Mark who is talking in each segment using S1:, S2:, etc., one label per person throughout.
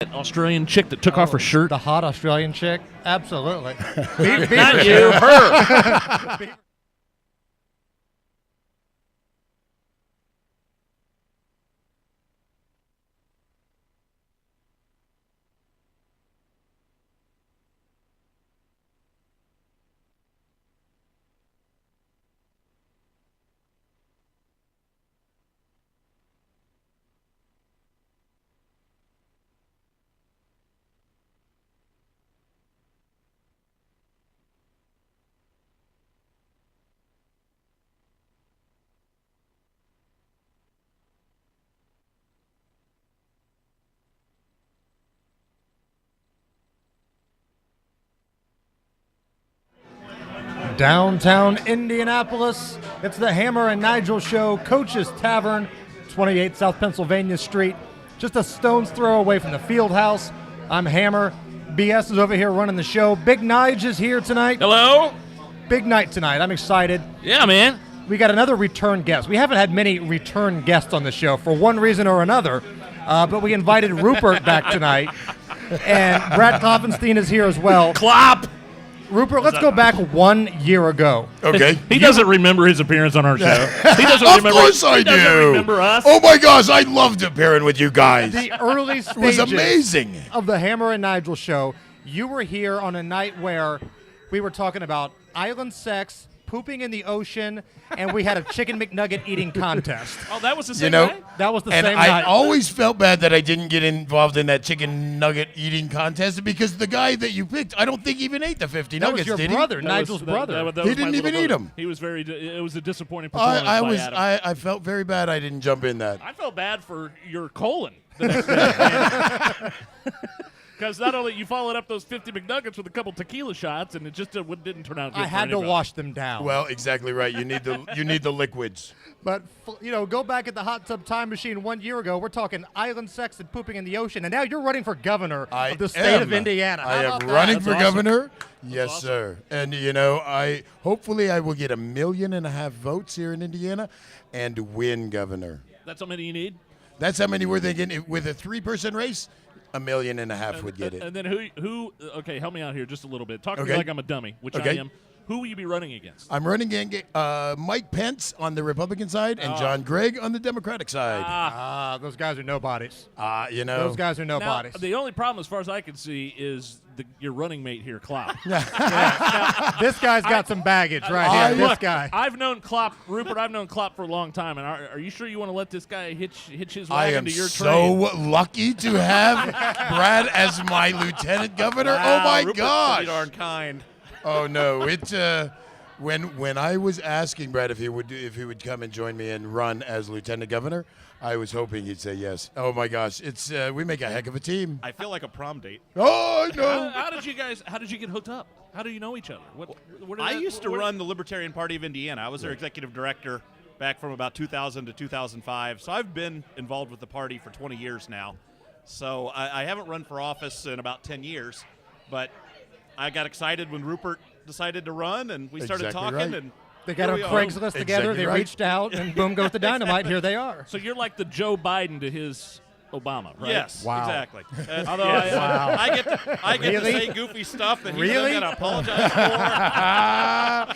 S1: That Australian chick that took off her shirt.
S2: The hot Australian chick? Absolutely.
S1: Not you, her.
S2: Downtown Indianapolis, it's the Hammer and Nigel show, Coaches Tavern, 28 South Pennsylvania Street, just a stone's throw away from the field house. I'm Hammer. BS is over here running the show. Big Nige is here tonight.
S1: Hello?
S2: Big night tonight. I'm excited.
S1: Yeah, man.
S2: We got another return guest. We haven't had many return guests on the show for one reason or another, but we invited Rupert back tonight, and Brad Klopfenstein is here as well.
S1: Klop!
S2: Rupert, let's go back 1 year ago.
S3: Okay.
S1: He doesn't remember his appearance on our show. He doesn't
S3: Of
S1: remember.
S3: course I
S1: he doesn't
S3: do.
S1: remember us.
S3: Oh my gosh, I loved appearing with you guys.
S2: The early
S3: It was
S2: stages
S3: amazing.
S2: of the Hammer and Nigel show, you were here on a night where we were talking about island sex, pooping in the ocean, and we had a chicken McNugget eating contest.
S1: Oh, that was the same
S3: You know,
S1: night?
S2: That was the
S3: And
S2: same
S3: I
S2: night.
S3: always felt bad that I didn't get involved in that chicken nugget eating contest because the guy that you picked, I don't think even ate the 50
S2: that
S3: nuggets,
S2: was your
S3: did
S2: brother,
S1: That
S2: Nigel's
S1: was-
S2: brother.
S1: that
S3: He
S1: was
S3: didn't
S1: my
S3: even
S1: little
S3: eat
S1: brother.
S3: 'em.
S1: He was very. It was a disappointing
S3: he?
S1: performance by
S3: I
S1: Adam.
S3: I felt very bad I didn't jump in that.
S1: I felt bad for your colon the next day. Because not only you followed up those 50 McNuggets with a couple tequila shots, and it just didn't turn out good
S2: I
S1: for
S2: had to
S1: anybody.
S2: wash them down.
S3: Well, exactly right. You need the liquids.
S2: But, go back at the hot tub time machine 1 year ago. We're talking island sex and pooping in the ocean, and now you're running for governor
S3: I
S2: of the state
S3: am.
S2: of Indiana.
S3: I
S2: How
S3: am
S2: about that?
S3: running
S2: That's
S3: for
S2: awesome.
S3: governor. Yes, sir. And I hopefully I will get 1.5 million votes here in Indiana and win governor.
S1: That's how many you need.
S3: That's how many we're thinking. With a 3-person race, 1.5 million would get it.
S1: And then who? Okay, help me out here just a little bit. Talk to me
S3: Okay.
S1: like I'm a dummy, which I
S3: Okay.
S1: am. Who will you be running against?
S3: I'm running against Mike Pence on the Republican side and John Gregg on the Democratic side.
S2: Those guys are nobodies.
S3: Those
S2: Those guys are
S1: Now,
S2: nobodies.
S1: the only problem, as far as I can see, is your running mate here, Klopp.
S2: This guy's got some baggage right here. This guy.
S1: I've known Klopp, Rupert. I've known Klopp for a long time, and are you sure you want to let this guy hitch his
S3: I
S1: wagon
S3: am
S1: to your
S3: so
S1: train?
S3: lucky to have Brad as my lieutenant governor. Oh my
S4: Rupert's
S3: gosh!
S4: pretty darn kind.
S3: Oh no! When I was asking Brad if he would come and join me and run as lieutenant governor, I was hoping he'd say yes. Oh my gosh! It's we make a heck of a team.
S4: I feel like a prom date.
S3: Oh no!
S1: How did you get hooked up? How do you know each other?
S4: I used to run the Libertarian Party of Indiana. I was their executive director back from about 2000 to 2005. So I've been involved with the party for 20 years now. So I haven't run for office in about 10 years, but I got excited when Rupert decided to run, and we started
S3: Exactly
S4: talking.
S3: right.
S4: And
S2: They got
S4: here
S2: on
S4: we are.
S2: Craigslist together.
S3: Exactly
S2: They
S3: right.
S2: reached out, and boom goes the dynamite. Here they are.
S1: So you're like the Joe Biden to his Obama, right?
S4: Yes,
S2: Wow.
S4: exactly.
S1: Although
S2: Wow.
S4: I get
S2: Really?
S4: to say goofy stuff that he's
S2: Really?
S4: going to apologize for.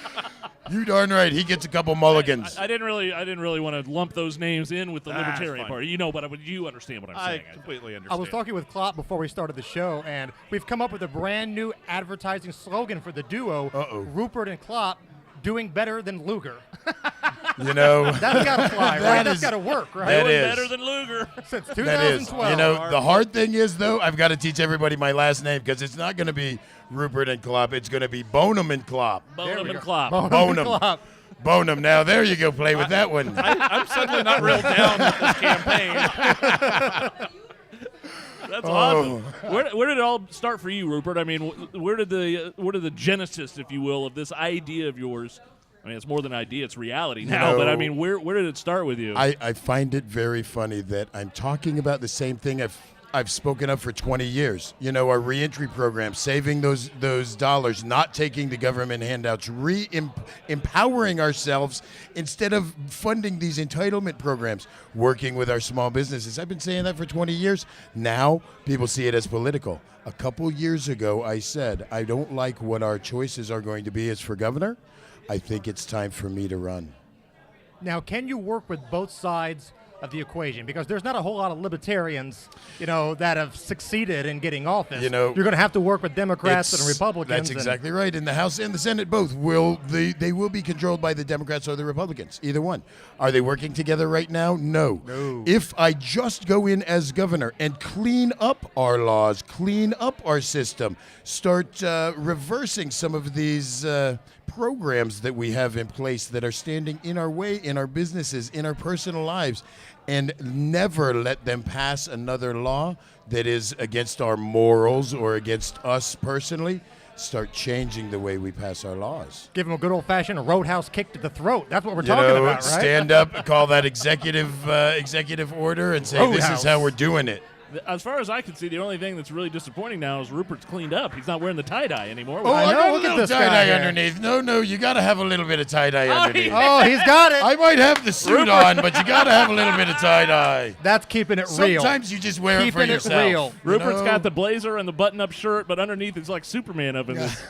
S3: You darn right. He gets a couple mulligans.
S1: I didn't really want to lump those names in with the
S4: That's
S1: Libertarian
S4: fine.
S1: Party. But you understand what I'm
S4: I
S1: saying.
S4: completely
S2: I
S4: understand.
S2: was talking with Klopp before we started the show, and we've come up with a brand new advertising slogan for the duo, Rupert and Klopp, doing better than Luger.
S3: You know.
S2: That's got to fly,
S3: That
S2: right? That's
S3: is-
S2: got to work, right?
S3: that
S1: Doing
S3: is.
S1: better than Luger.
S2: Since
S3: That is.
S2: 2012.
S3: You know, the hard thing is, though, I've got to teach everybody my last name because it's not going to be Rupert and Klopp. It's going to be Boneham and Klopp.
S1: Boneham
S2: we
S1: and
S2: go.
S1: Klopp.
S2: Boneham and
S3: Boneham.
S2: Klopp.
S3: Boneham. Now, there you go. Play with that one.
S4: I'm suddenly not real down with this campaign.
S1: That's awesome. Where did it all start for you, Rupert? I mean, where did the genesis, if you will, of this idea of yours? I mean, it's more than idea; it's reality now.
S3: know,
S1: but I mean, where did it start with you?
S3: I find it very funny that I'm talking about the same thing I've I've spoken of for 20 years. You know, our reentry program, saving those dollars, not taking the government handouts, empowering ourselves instead of funding these entitlement programs, working with our small businesses. I've been saying that for 20 years. Now people see it as political. A couple years ago, I said, I don't like what our choices are going to be as for governor. I think it's time for me to run.
S2: Now, can you work with both sides of the equation? Because there's not a whole lot of libertarians, that have succeeded in getting office. You're going to have to work with Democrats and Republicans.
S3: That's exactly right. In the House and the Senate, both they will be controlled by the Democrats or the Republicans. Either one. Are they working together right now? No. If I just go in as governor and clean up our laws, clean up our system, start reversing some of these programs that we have in place that are standing in our way, in our businesses, in our personal lives, and never let them pass another law that is against our morals or against us personally, start changing the way we pass our laws.
S2: Give them a good old-fashioned roadhouse kick to the throat. That's what we're talking about, right?
S3: Stand up, call that executive order, and say,
S2: Roadhouse.
S3: This is how we're doing it.
S1: As far as I can see, the only thing that's really disappointing now is Rupert's cleaned up. He's not wearing the tie-dye anymore.
S3: Oh, I
S2: know,
S3: got a
S2: look at
S3: little
S2: this guy
S3: tie-dye
S2: here.
S3: underneath. No, you got to have a little bit of tie-dye underneath.
S2: Oh, he's got it.
S3: I might have the suit on, but you got to have a little bit of tie-dye.
S2: That's keeping it real.
S3: Sometimes you just wear it for
S2: Keeping it
S3: yourself.
S2: real.
S1: Rupert's got the blazer and the button-up shirt, but underneath it's like Superman up in this.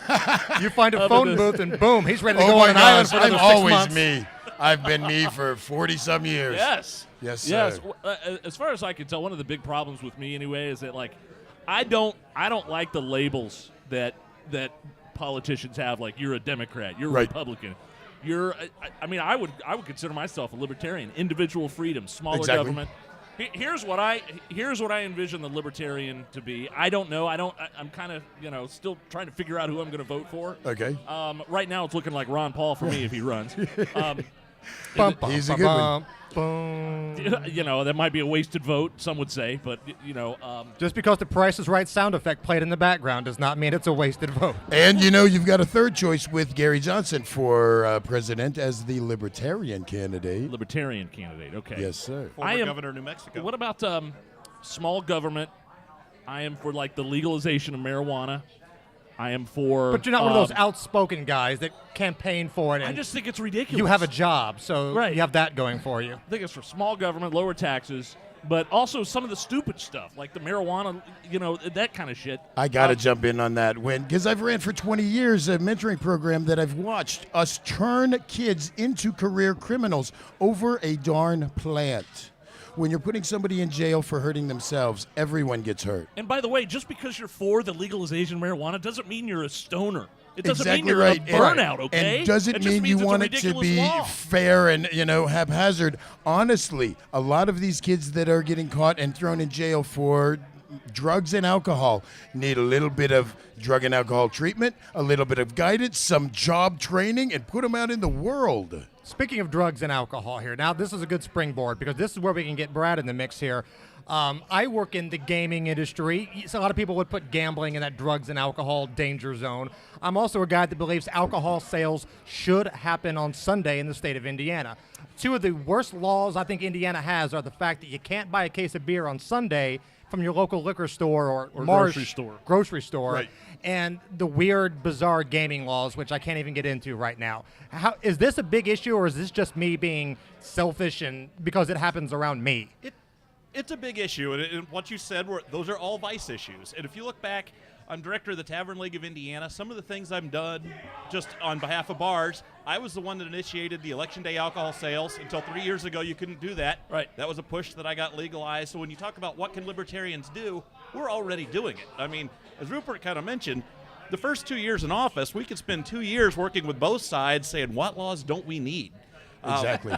S2: You find a
S1: Up
S2: phone
S1: in
S2: booth and boom, he's ready to
S3: Oh
S2: go
S3: my
S2: on an island
S3: gosh,
S2: for
S3: I'm
S2: another 6
S3: always
S2: months.
S3: me. I've been me for 40-some years.
S1: Yes.
S3: Yes, sir.
S1: Yes. As far as I can tell, one of the big problems with me anyway is that I don't like the labels that politicians have. Like, you're a Democrat, you're a
S3: Right.
S1: Republican. I would consider myself a libertarian. Individual freedom, smaller
S3: Exactly.
S1: government. Here's what I envision the libertarian to be. I don't know. I'm kind of still trying to figure out who I'm going to vote for.
S3: Okay.
S1: Right now it's looking like Ron Paul for me if he runs.
S3: He's a good one.
S1: That might be a wasted vote, some would say, but
S2: Just because the Price is Right sound effect played in the background does not mean it's a wasted vote.
S3: And you've got a third choice with Gary Johnson for president as the libertarian candidate.
S1: Libertarian candidate. Okay.
S3: Yes, sir.
S4: Former governor of New Mexico.
S1: What about small government? I am for the legalization of marijuana. I am for.
S2: But you're not one of those outspoken guys that campaign for it. And
S1: I just think it's ridiculous.
S2: you have a job, so
S1: Right.
S2: you have that going for you.
S1: I think it's for small government, lower taxes, but also some of the stupid stuff like the marijuana, that kind of shit.
S3: I got to jump in on that because I've ran for 20 years a mentoring program that I've watched us turn kids into career criminals over a darn plant. When you're putting somebody in jail for hurting themselves, everyone gets hurt.
S1: And by the way, just because you're for the legalization of marijuana doesn't mean you're a stoner. It doesn't mean
S3: Exactly
S1: you're
S3: right.
S1: a burnout, okay?
S3: And doesn't
S1: It just
S3: mean you
S1: means it's a
S3: want it to
S1: ridiculous
S3: be
S1: law.
S3: fair and, haphazard. Honestly, a lot of these kids that are getting caught and thrown in jail for drugs and alcohol need a little bit of drug and alcohol treatment, a little bit of guidance, some job training, and put them out in the world.
S2: Speaking of drugs and alcohol here, now this is a good springboard because this is where we can get Brad in the mix here. I work in the gaming industry. So a lot of people would put gambling in that drugs and alcohol danger zone. I'm also a guy that believes alcohol sales should happen on Sunday in the state of Indiana. Two of the worst laws I think Indiana has are the fact that you can't buy a case of beer on Sunday from your local liquor store or Marsh grocery store,
S3: Right.
S2: and the weird, bizarre gaming laws, which I can't even get into right now. Is this a big issue, or is this just me being selfish and because it happens around me?
S4: It's a big issue, and what you said those are all vice issues. And if you look back, I'm director of the Tavern League of Indiana. Some of the things I've done just on behalf of bars, I was the one that initiated the election day alcohol sales. Until 3 years ago, you couldn't do that.
S1: Right.
S4: That was a push that I got legalized. So when you talk about what can libertarians do, we're already doing it. I mean, as Rupert kind of mentioned, the first 2 years in office, we could spend 2 years working with both sides saying, what laws don't we need?
S3: Exactly.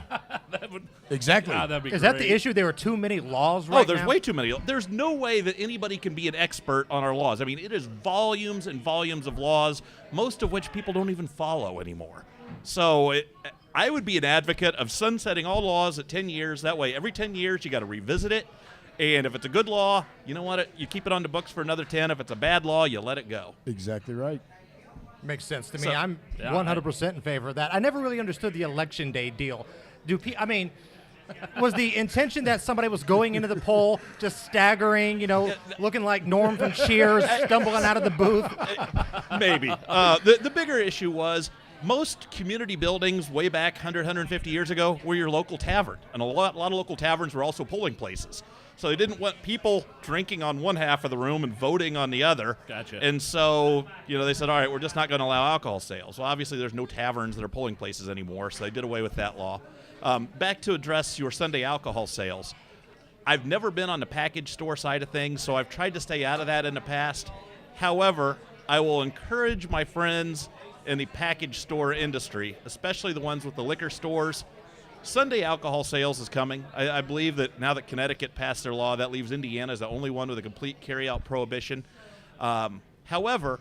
S1: Exactly. That'd be
S2: Is that the
S1: great.
S2: issue? There are too many laws right now?
S4: There's way too many. There's no way that anybody can be an expert on our laws. I mean, it is volumes and volumes of laws, most of which people don't even follow anymore. So I would be an advocate of sunsetting all laws at 10 years. That way, every 10 years, you got to revisit it. And if it's a good law, you know what? You keep it on the books for another 10. If it's a bad law, you let it go.
S3: Exactly right.
S2: Makes sense to me.
S4: So-
S2: I'm 100% in favor of that. I never really understood the election day deal. Was the intention that somebody was going into the poll, just staggering, looking like Norm from Cheers, stumbling out of the booth?
S4: Maybe. The bigger issue was most community buildings way back 100, 150 years ago were your local tavern. And a lot of local taverns were also polling places. So they didn't want people drinking on one half of the room and voting on the other.
S1: Gotcha.
S4: And so, they said, all right, we're just not going to allow alcohol sales. Well, obviously there's no taverns that are polling places anymore, so they did away with that law. Back to address your Sunday alcohol sales. I've never been on the package store side of things, so I've tried to stay out of that in the past. However, I will encourage my friends in the package store industry, especially the ones with the liquor stores. Sunday alcohol sales is coming. I believe that now that Connecticut passed their law, that leaves Indiana as the only one with a complete carry-out prohibition. However,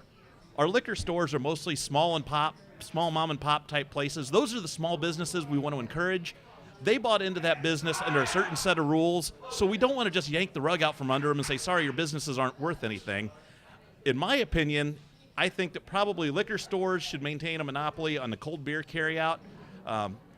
S4: our liquor stores are mostly small mom and pop type places. Those are the small businesses we want to encourage. They bought into that business under a certain set of rules, so we don't want to just yank the rug out from under them and say, sorry, your businesses aren't worth anything. In my opinion, I think that probably liquor stores should maintain a monopoly on the cold beer carryout.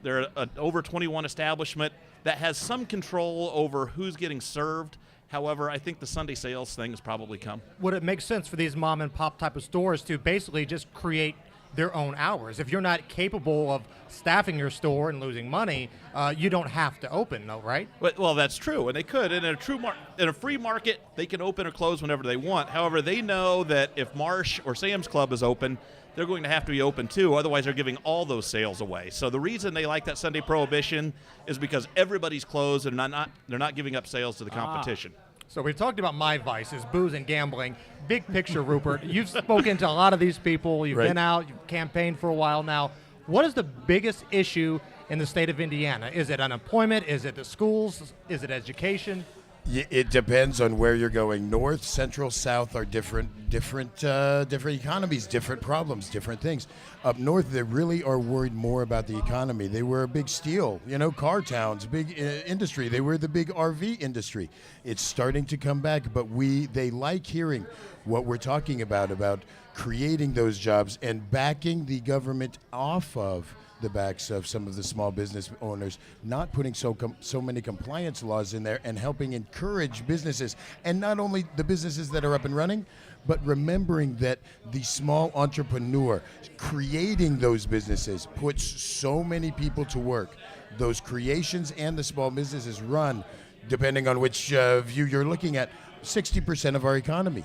S4: They're an over 21 establishment that has some control over who's getting served. However, I think the Sunday sales thing has probably come.
S2: Would it make sense for these mom and pop type of stores to basically just create their own hours? If you're not capable of staffing your store and losing money, you don't have to open, though, right?
S4: Well, that's true, and they could. And in a free market, they can open or close whenever they want. However, they know that if Marsh or Sam's Club is open, they're going to have to be open too. Otherwise, they're giving all those sales away. So the reason they like that Sunday prohibition is because everybody's closed and they're not giving up sales to the competition.
S2: So we've talked about my vices, booze and gambling. Big picture, Rupert. You've spoken to a lot of these people. You've been out. You've campaigned for a while now. What is the biggest issue in the state of Indiana? Is it unemployment? Is it the schools? Is it education?
S3: It depends on where you're going. North, central, south are different economies, different problems, different things. Up north, they really are worried more about the economy. They were a big steel, car towns, big industry. They were the big RV industry. It's starting to come back, but they like hearing what we're talking about creating those jobs and backing the government off of the backs of some of the small business owners, not putting so many compliance laws in there and helping encourage businesses. And not only the businesses that are up and running, but remembering that the small entrepreneur creating those businesses puts so many people to work. Those creations and the small businesses run, depending on which view you're looking at, 60% of our economy.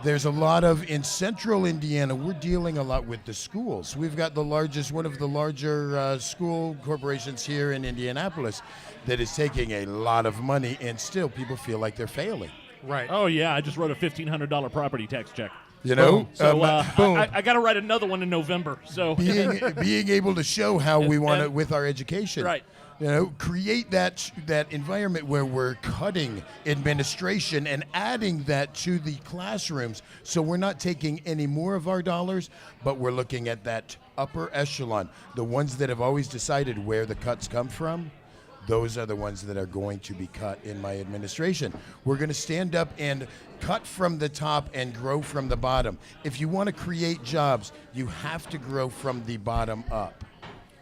S3: There's a lot in central Indiana, we're dealing a lot with the schools. We've got one of the larger school corporations here in Indianapolis that is taking a lot of money, and still people feel like they're failing.
S2: Right.
S1: Oh, yeah, I just wrote a $1,500 property tax check.
S2: Boom.
S1: So
S2: boom.
S1: I got to write another one in November. So
S3: being able to show how we want it with our education.
S1: Right.
S3: Create that environment where we're cutting administration and adding that to the classrooms, so we're not taking any more of our dollars, but we're looking at that upper echelon, the ones that have always decided where the cuts come from. Those are the ones that are going to be cut in my administration. We're going to stand up and cut from the top and grow from the bottom. If you want to create jobs, you have to grow from the bottom up.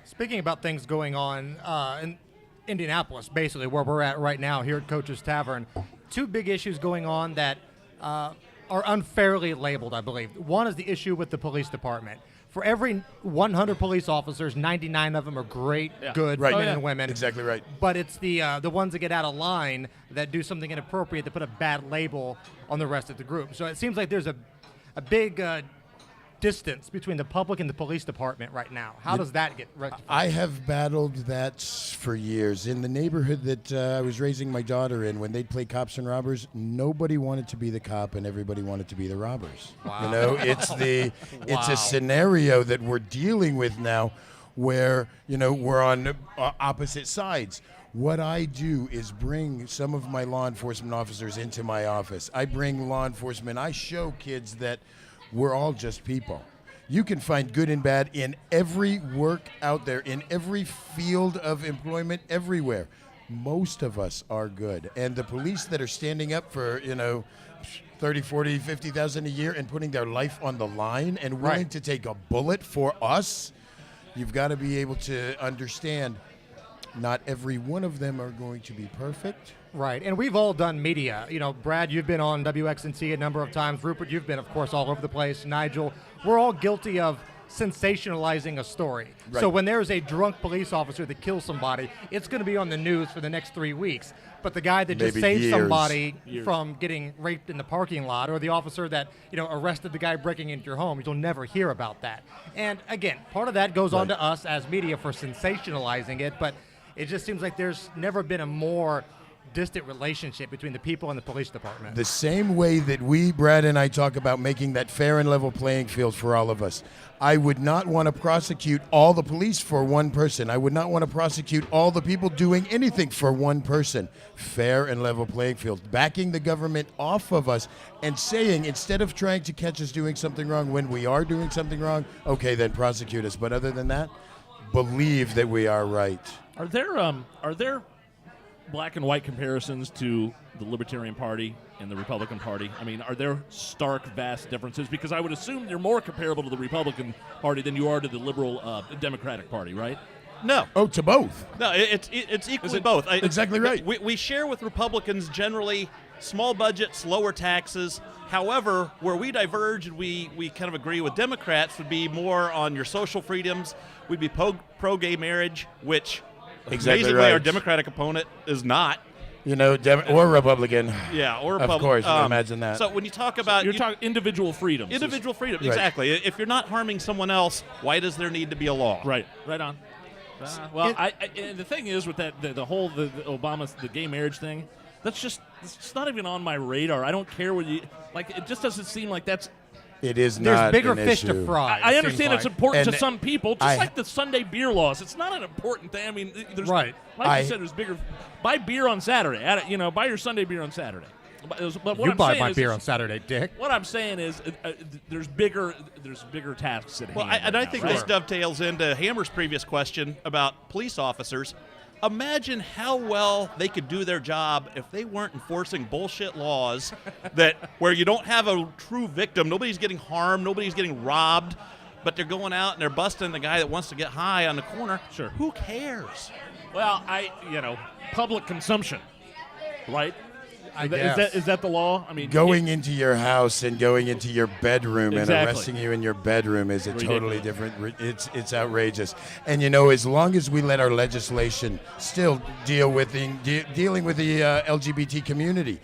S2: Speaking about things going on in Indianapolis, basically where we're at right now here at Coaches Tavern, two big issues going on that are unfairly labeled, I believe. One is the issue with the police department. For every 100 police officers, 99 of them are great, good men and women.
S3: Exactly right.
S2: But it's the ones that get out of line that do something inappropriate to put a bad label on the rest of the group. So it seems like there's a big distance between the public and the police department right now. How does that get rectified?
S3: I have battled that for years. In the neighborhood that I was raising my daughter in, when they'd play cops and robbers, nobody wanted to be the cop and everybody wanted to be the robbers.
S2: Wow.
S3: It's a scenario that we're dealing with now where, we're on opposite sides. What I do is bring some of my law enforcement officers into my office. I bring law enforcement. I show kids that we're all just people. You can find good and bad in every work out there, in every field of employment, everywhere. Most of us are good. And the police that are standing up for, 30, 40, 50,000 a year and putting their life on the line and willing to take a bullet for us, you've got to be able to understand Not every one of them are going to be perfect.
S2: Right, and we've all done media. You know, Brad, you've been on WXNT a number of times. Rupert, you've been, of course, all over the place. Nigel, we're all guilty of sensationalizing a story.
S3: Right.
S2: So when there's a drunk police officer that kills somebody, it's going to be on the news for the next 3 weeks. But the guy that just
S3: Maybe
S2: saved
S3: years.
S2: somebody
S1: Years.
S2: from getting raped in the parking lot, or the officer that, arrested the guy breaking into your home, you'll never hear about that. And again, part of that goes on to us as media for sensationalizing it, but it just seems like there's never been a more distant relationship between the people and the police department.
S3: The same way that Brad and I talk about making that fair and level playing field for all of us. I would not want to prosecute all the police for one person. I would not want to prosecute all the people doing anything for one person. Fair and level playing field. Backing the government off of us and saying, instead of trying to catch us doing something wrong when we are doing something wrong, okay, then prosecute us. But other than that, believe that we are right.
S1: Are there black and white comparisons to the Libertarian Party and the Republican Party? I mean, are there stark, vast differences? Because I would assume you're more comparable to the Republican Party than you are to the liberal Democratic Party, right?
S4: No.
S3: Oh, to both.
S4: No, it's equally both.
S3: Exactly right.
S4: We share with Republicans generally small budgets, lower taxes. However, where we diverge and we kind of agree with Democrats would be more on your social freedoms. We'd be pro-gay marriage, which
S3: Exactly
S4: amazingly
S3: right.
S4: our Democratic opponent is not.
S3: Or Republican.
S4: Yeah, or
S3: Of
S4: Republican.
S3: course, imagine that.
S4: So when you talk about
S1: You're talking individual freedoms.
S4: individual freedom,
S3: Right.
S4: exactly. If you're not harming someone else, why does there need to be a law?
S1: Right on. Well, and the thing is with that, the whole the Obama, the gay marriage thing, it's just not even on my radar. I don't care what you, like, it just doesn't seem like that's.
S3: It is
S2: There's
S3: not
S2: bigger
S3: an
S2: fish
S3: issue.
S2: to fry.
S1: I
S2: it
S1: understand
S2: seems
S1: it's
S2: like.
S1: important to
S3: And
S1: some people, just like the Sunday beer laws. It's not an important thing. I mean, there's,
S2: Right.
S1: like you said, there's bigger. Buy beer on Saturday. Buy your Sunday beer on Saturday. But what
S2: You
S1: I'm
S2: buy
S1: saying
S2: my
S1: is-
S2: beer on Saturday, Dick.
S1: What I'm saying is, there's bigger tasks at
S4: Well,
S1: hand.
S4: I
S1: right
S4: think
S1: now,
S4: this
S1: right?
S4: dovetails into Hammer's previous question about police officers. Imagine how well they could do their job if they weren't enforcing bullshit laws where you don't have a true victim. Nobody's getting harmed. Nobody's getting robbed. But they're going out and they're busting the guy that wants to get high on the corner.
S1: Sure.
S4: Who cares?
S1: Well, public consumption, right?
S2: I
S1: Is
S2: guess.
S1: that the law? I mean,
S3: Going into your house and going into your bedroom and
S1: Exactly.
S3: arresting you in your bedroom is a totally
S1: Ridiculous.
S3: different. It's outrageous. And as long as we let our legislation still dealing with the LGBT community,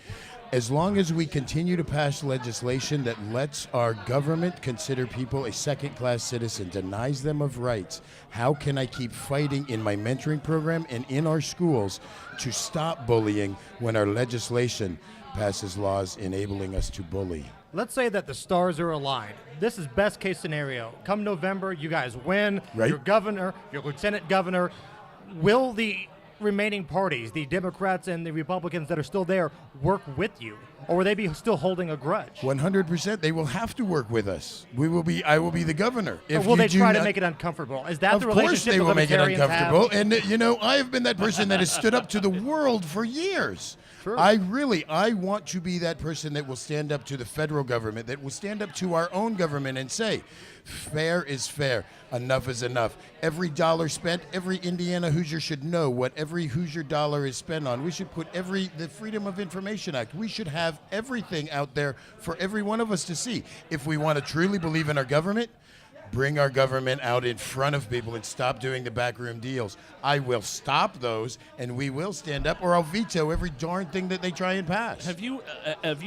S3: as long as we continue to pass legislation that lets our government consider people a second-class citizen, denies them of rights, how can I keep fighting in my mentoring program and in our schools to stop bullying when our legislation passes laws enabling us to bully?
S2: Let's say that the stars are aligned. This is best case scenario. Come November, you guys win.
S3: Right.
S2: Your governor, your lieutenant governor. Will the remaining parties, the Democrats and the Republicans that are still there, work with you? Or will they be still holding a grudge?
S3: 100%. They will have to work with us. I will be the governor.
S2: Or will they try to make it uncomfortable? Is that
S3: Of
S2: the
S3: course
S2: relationship
S3: they
S2: the
S3: will make it
S2: Libertarians
S3: uncomfortable.
S2: have?
S3: And, I have been that person that has stood up to the world for years.
S2: True.
S3: I want to be that person that will stand up to the federal government, that will stand up to our own government and say, fair is fair. Enough is enough. Every dollar spent, every Indiana Hoosier should know what every Hoosier dollar is spent on. We should put the Freedom of Information Act. We should have everything out there for every one of us to see. If we want to truly believe in our government, bring our government out in front of people and stop doing the backroom deals. I will stop those, and we will stand up, or I'll veto every darn thing that they try and pass.
S1: Have you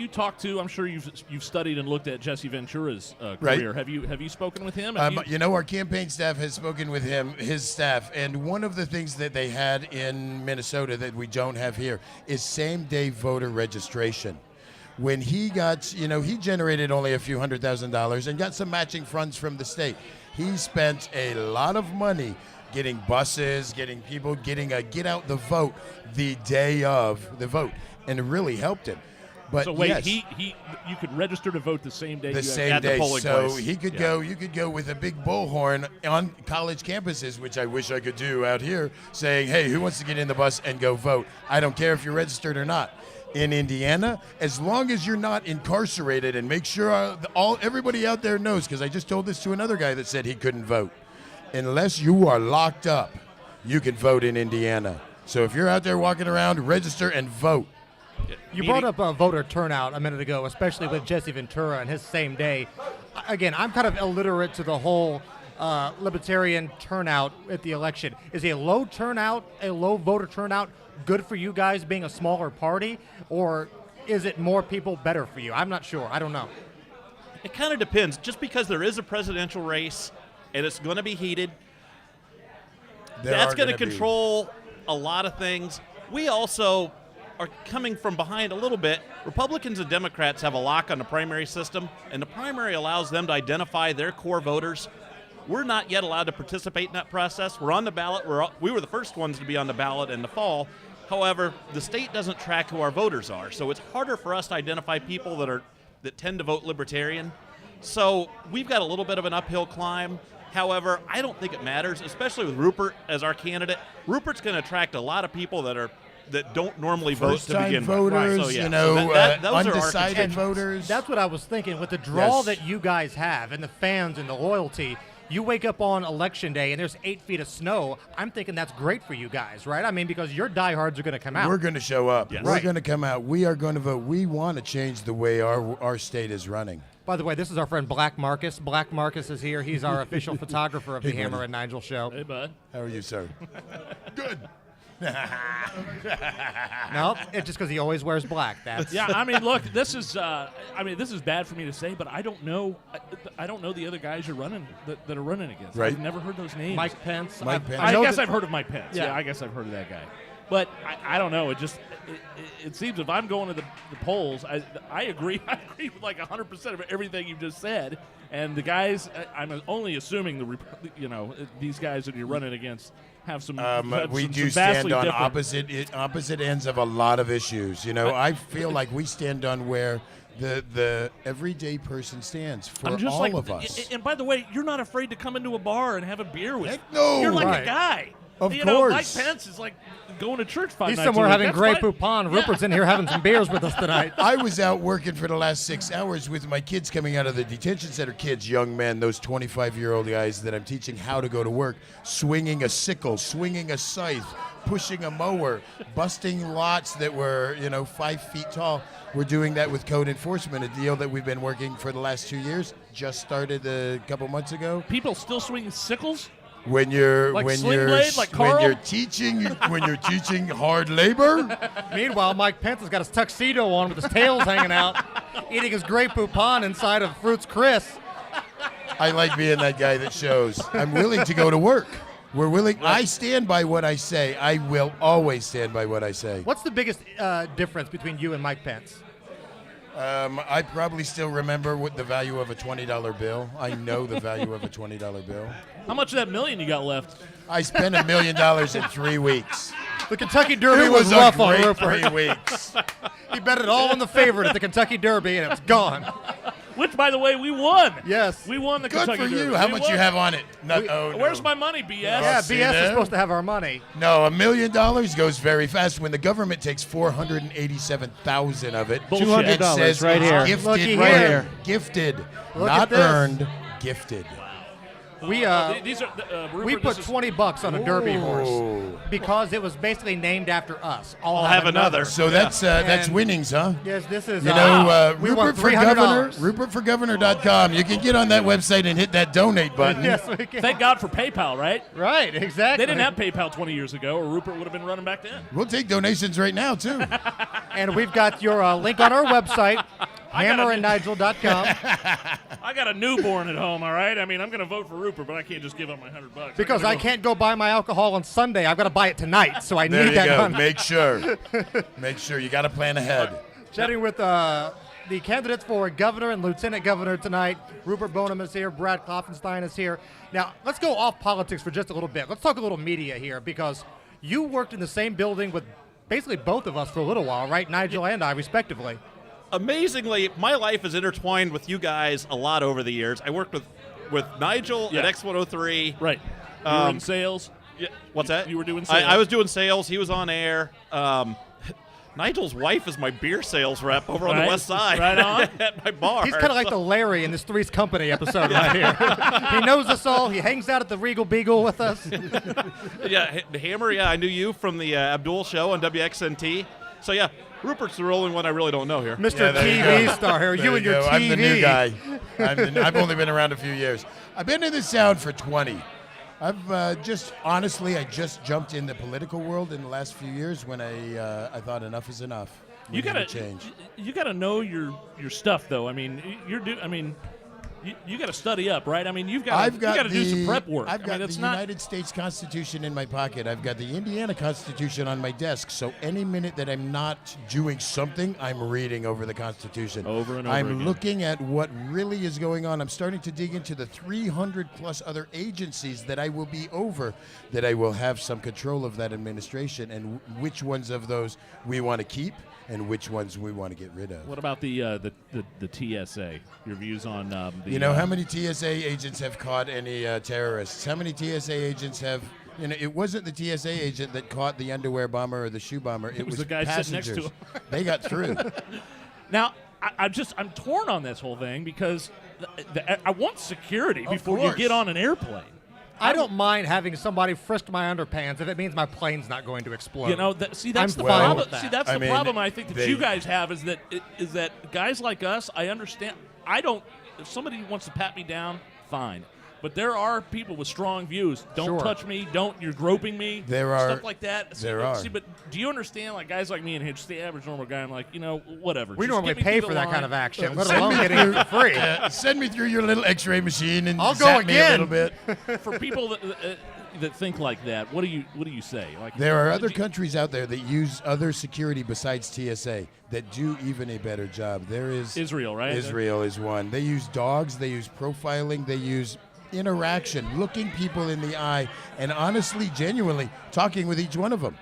S1: talked to? I'm sure you've studied and looked at Jesse Ventura's
S3: Right.
S1: career. Have you spoken with him?
S3: Our campaign staff has spoken with his staff, and one of the things that they had in Minnesota that we don't have here is same-day voter registration. When he got, he generated only a few $100,000 and got some matching funds from the state. He spent a lot of money getting buses, getting people, getting a get out the vote the day of the vote, and it really helped him. But
S1: so wait,
S3: yes,
S1: you could register to vote the same day.
S3: the
S1: you
S3: same
S4: at the
S3: day.
S4: polling
S3: So
S4: place.
S3: he could go. You could go with a big bullhorn on college campuses, which I wish I could do out here, saying, "Hey, who wants to get in the bus and go vote? I don't care if you're registered or not." In Indiana, as long as you're not incarcerated, and make sure everybody out there knows, because I just told this to another guy that said he couldn't vote. Unless you are locked up, you can vote in Indiana. So if you're out there walking around, register and vote.
S2: You brought up voter turnout a minute ago, especially with Jesse Ventura and his same day. Again, I'm kind of illiterate to the whole libertarian turnout at the election. Is a low voter turnout, good for you guys being a smaller party, or is it more people better for you? I'm not sure. I don't know.
S4: It kind of depends. Just because there is a presidential race and it's going to be heated, that's going to control a lot of things. We also are coming from behind a little bit. Republicans and Democrats have a lock on the primary system, and the primary allows them to identify their core voters. We're not yet allowed to participate in that process. We're on the ballot. We were the first ones to be on the ballot in the fall. However, the state doesn't track who our voters are, so it's harder for us to identify people that tend to vote Libertarian. So we've got a little bit of an uphill climb. However, I don't think it matters, especially with Rupert as our candidate. Rupert's going to attract a lot of people that don't normally vote to begin
S3: voters,
S4: with.
S3: Right.
S4: Those are our
S3: undecided voters.
S2: That's what I was thinking. With the draw
S3: Yes.
S2: that you guys have and the fans and the loyalty, you wake up on election day and there's 8 feet of snow. I'm thinking that's great for you guys, right? I mean, because your diehards are going to come out.
S3: We're going to show up.
S4: Yes.
S3: We're
S2: Right.
S3: going to come out. We are going to vote. We want to change the way our state is running.
S2: By the way, this is our friend Black Marcus. Black Marcus is here. He's our official photographer of the
S3: Hey,
S2: Hammer
S3: buddy.
S2: and Nigel show.
S1: Hey, bud.
S3: How are you, sir? Good.
S2: No, it's just because he always wears black. That's
S1: Yeah, I mean, look, this is bad for me to say, but I don't know. I don't know the other guys you're running that are running against.
S3: Right.
S1: I've never heard those names.
S2: Mike Pence.
S3: Mike Pence.
S1: I
S2: know
S1: guess
S2: that-
S1: I've heard of Mike Pence.
S2: Yeah.
S1: Yeah, I guess I've heard of that guy. But I don't know. It seems if I'm going to the polls, I agree. I agree with like 100% of everything you've just said. And the guys, I'm only assuming these guys that you're running against have some.
S3: We
S1: some
S3: do
S1: vastly
S3: stand on
S1: different-
S3: opposite ends of a lot of issues. I feel like we stand on where the everyday person stands for
S1: I'm just
S3: all
S1: like,
S3: of us.
S1: And by the way, you're not afraid to come into a bar and have a beer with.
S3: Heck no.
S1: You're like
S2: Right.
S1: a guy.
S3: Of
S1: Mike
S3: course.
S1: Pence is like going to church 5
S2: He's
S1: nights
S2: somewhere
S1: a week.
S2: having
S1: That's
S2: Grey
S1: fine.
S2: Poupon. Rupert's in here having some beers with us tonight.
S3: I was out working for the last 6 hours with my kids coming out of the detention center. Kids, young men, those 25-year-old guys that I'm teaching how to go to work, swinging a sickle, swinging a scythe, pushing a mower, busting lots that were 5 feet tall. We're doing that with code enforcement, a deal that we've been working for the last 2 years. Just started a couple months ago.
S1: People still swinging sickles.
S3: When you're
S1: Like
S3: when
S1: Sling
S3: you're
S1: Blade, like
S3: when
S1: Carl?
S3: you're teaching hard labor.
S2: Meanwhile, Mike Pence has got his tuxedo on with his tails hanging out, eating his Grey Poupon inside of Fruits Chris.
S3: I like being that guy that shows. I'm willing to go to work. We're willing. I stand by what I say. I will always stand by what I say.
S2: What's the biggest difference between you and Mike Pence?
S3: I probably still remember what the value of a $20 bill. I know the value of a $20 bill.
S1: How much of that million you got left?
S3: I spent $1 million in 3 weeks.
S2: The Kentucky Derby
S3: It
S2: was
S3: was a
S2: rough on
S3: great
S2: Rupert.
S3: 3 weeks.
S2: He bet it all on the favorite at the Kentucky Derby, and it's gone.
S1: Which, by the way, we won.
S2: Yes.
S1: We won the
S3: Good
S1: Kentucky
S3: for you.
S1: Derby.
S3: How
S1: We
S3: much
S1: won.
S3: you have on it? No,
S1: Where's
S3: no.
S1: my money, BS?
S2: Yeah,
S3: see
S2: BS is
S3: there?
S2: supposed to have our money.
S3: No, $1 million goes very fast when the government takes 487,000 of it
S1: Bullshit.
S3: and says
S5: right
S3: it's
S5: here.
S3: gifted,
S2: Looky
S3: right
S2: here.
S3: here, gifted,
S2: Look
S3: not
S2: at this.
S3: earned, gifted.
S2: We
S1: These are Rupert,
S2: we put
S1: this is-
S2: $20 on a Derby horse
S3: Ooh.
S2: because it was basically named after us.
S4: I'll have another.
S3: So that's
S2: And-
S3: winnings, huh?
S2: Yes, this is.
S3: You know,
S2: we won
S3: Rupert for Governor,
S2: $300.
S3: RupertForGovernor.com. You can get on that website and hit that donate button.
S2: Yes, we can.
S1: Thank God for PayPal, right?
S2: Right, exactly.
S1: They didn't have PayPal 20 years ago, or Rupert would have been running back then.
S3: We'll take donations right now, too.
S2: And we've got your link on our website,
S1: I got
S2: hammerandnigel.com,
S1: I got a newborn at home, all right? I mean, I'm going to vote for Rupert, but I can't just give up my $100.
S2: because
S1: gotta
S2: I
S1: go-
S2: can't go buy my alcohol on Sunday. I've got to buy it tonight, so I
S3: There
S2: need
S3: you
S2: that
S3: go.
S2: money.
S3: Make sure. Make sure. You got to plan ahead.
S2: Chatting with the candidates for governor and lieutenant governor tonight. Rupert Boneham is here. Brad Klopfenstein is here. Now, let's go off politics for just a little bit. Let's talk a little media here, because you worked in the same building with basically both of us for a little while, right? Nigel and I, respectively.
S4: Amazingly, my life is intertwined with you guys a lot over the years. I worked with Nigel
S1: Yeah.
S4: at X103.
S1: Right. You were in
S4: Um,
S1: sales.
S4: Yeah, what's that?
S1: You were doing sales.
S4: I was doing sales. He was on air. Nigel's wife is my beer sales rep over on the
S1: Right.
S4: west side.
S1: Right on.
S4: At my bar.
S2: He's kind of like the Larry in this Three's Company episode right here. He knows us all. He hangs out at the Regal Beagle with us.
S4: Yeah, Hammer, I knew you from the Abdul show on WXNT. So, yeah, Rupert's the only one I really don't know here.
S2: Mr.
S3: there you
S2: TV
S3: go.
S2: star here.
S3: There
S2: You and your
S3: go.
S2: TV.
S3: I'm the new guy. I've only been around a few years. I've been in this sound for 20. I've I just jumped in the political world in the last few years when I thought enough is enough. We
S1: You
S3: need
S1: gotta
S3: to change.
S1: You gotta know your stuff, though. I mean, you gotta study up, right? I mean, you gotta do some prep work.
S3: I've got
S1: it's
S3: the
S1: not.
S3: United States Constitution in my pocket. I've got the Indiana Constitution on my desk. So any minute that I'm not doing something, I'm reading over the Constitution.
S1: Over and over
S3: I'm
S1: again.
S3: looking at what really is going on. I'm starting to dig into the 300 plus other agencies that I will be over, that I will have some control of that administration, and which ones of those we want to keep and which ones we want to get rid of.
S1: What about the TSA? Your views on the?
S3: You know how many TSA agents have caught any terrorists? How many TSA agents have? It wasn't the TSA agent that caught the underwear bomber or the shoe bomber. It
S1: was the guy sitting next to
S3: passengers.
S1: him.
S3: They got through.
S1: Now, I'm torn on this whole thing because I want security
S3: Of
S1: before you
S3: course.
S1: get on an airplane.
S2: I don't mind having somebody frisk my underpants if it means my plane's not going to explode.
S1: You know, that's
S2: I'm
S1: the
S2: fine
S1: problem.
S2: with that.
S1: See, that's
S3: I
S1: the
S3: mean,
S1: problem I think that
S3: they-
S1: you guys have is that guys like us. I understand. I don't. If somebody wants to pat me down, fine. But there are people with strong views. Don't
S2: Sure.
S1: touch me. You're groping me.
S3: There are-
S1: stuff like that.
S3: there are.
S1: See, but do you understand? Like guys like me and just the average normal guy. I'm like, whatever.
S2: we
S1: Just
S2: normally
S1: get me
S2: pay
S1: through
S2: for
S1: the
S2: that kind
S1: line.
S2: of action, let
S3: Send
S2: alone
S3: me
S2: getting it for free.
S3: Send me through your little X-ray machine and
S2: I'll go
S3: zap me a
S2: again.
S3: little bit.
S1: For people that think like that, what do you say? Like
S3: There are other countries out there that use other security besides TSA that do even a better job. There is
S1: Israel, right?
S3: Israel is one. They use dogs. They use profiling. They use interaction, looking people in the eye, and honestly, genuinely talking with each one of them.